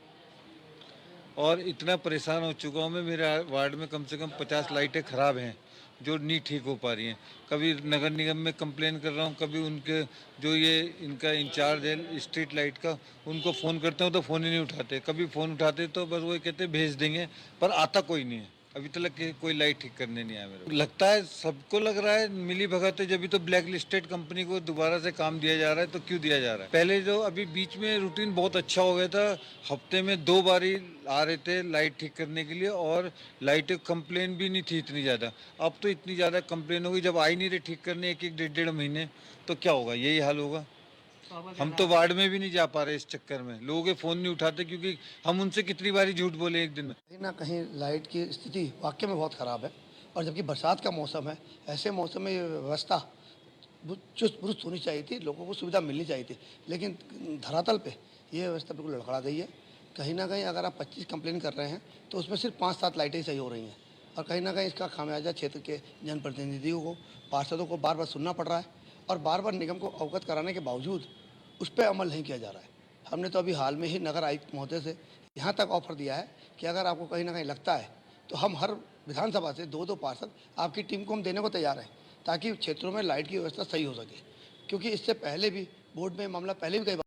और इतना परेशान हो चुका हूँ मैं, मेरे वार्ड में कम से कम 50 लाइटें ख़राब हैं जो नहीं ठीक हो पा रही हैं। कभी नगर निगम में कंप्लेन कर रहा हूँ, कभी उनके जो ये इनका इंचार्ज है स्ट्रीट लाइट का, उनको फ़ोन करता हूँ तो फ़ोन ही नहीं उठाते। कभी फ़ोन उठाते तो बस वो कहते भेज देंगे, पर आता कोई नहीं है। अभी तक कोई लाइट ठीक करने नहीं आया। मेरे को लगता है, सबको लग रहा है मिली भगत है, जब भी तो ब्लैक लिस्टेड कंपनी को दोबारा से काम दिया जा रहा है, तो क्यों दिया जा रहा है? पहले जो अभी बीच में रूटीन बहुत अच्छा हो गया था, हफ्ते में 2 बारी आ रहे थे लाइट ठीक करने के लिए, और लाइट कंप्लेन भी नहीं थी इतनी ज़्यादा। अब तो इतनी ज़्यादा कंप्लेन होगी, जब आई नहीं रहे ठीक करने 1-1, 1.5 महीने, तो क्या होगा? यही हाल होगा। हम तो वार्ड में भी नहीं जा पा रहे इस चक्कर में। लोगों के फ़ोन नहीं उठाते, क्योंकि हम उनसे कितनी बारी झूठ बोले एक दिन में। कहीं ना कहीं लाइट की स्थिति वाकई में बहुत ख़राब है, और जबकि बरसात का मौसम है, ऐसे मौसम में ये व्यवस्था चुस्त दुरुस्त होनी चाहिए थी, लोगों को सुविधा मिलनी चाहिए थी, लेकिन धरातल पे ये व्यवस्था बिल्कुल लड़खड़ा गई है। कहीं ना कहीं अगर आप 25 कंप्लेन कर रहे हैं तो उसमें सिर्फ 5-7 लाइटें ही सही हो रही हैं, और कहीं ना कहीं इसका खामियाजा क्षेत्र के जनप्रतिनिधियों को, पार्षदों को बार बार सुनना पड़ रहा है, और बार बार निगम को अवगत कराने के बावजूद उस पर अमल नहीं किया जा रहा है। हमने तो अभी हाल में ही नगर आयुक्त महोदय से यहाँ तक ऑफर दिया है कि अगर आपको कहीं ना कहीं लगता है तो हम हर विधानसभा से 2-2 पार्षद आपकी टीम को हम देने को तैयार हैं, ताकि क्षेत्रों में लाइट की व्यवस्था सही हो सके। क्योंकि इससे पहले भी बोर्ड में मामला पहले भी कई बार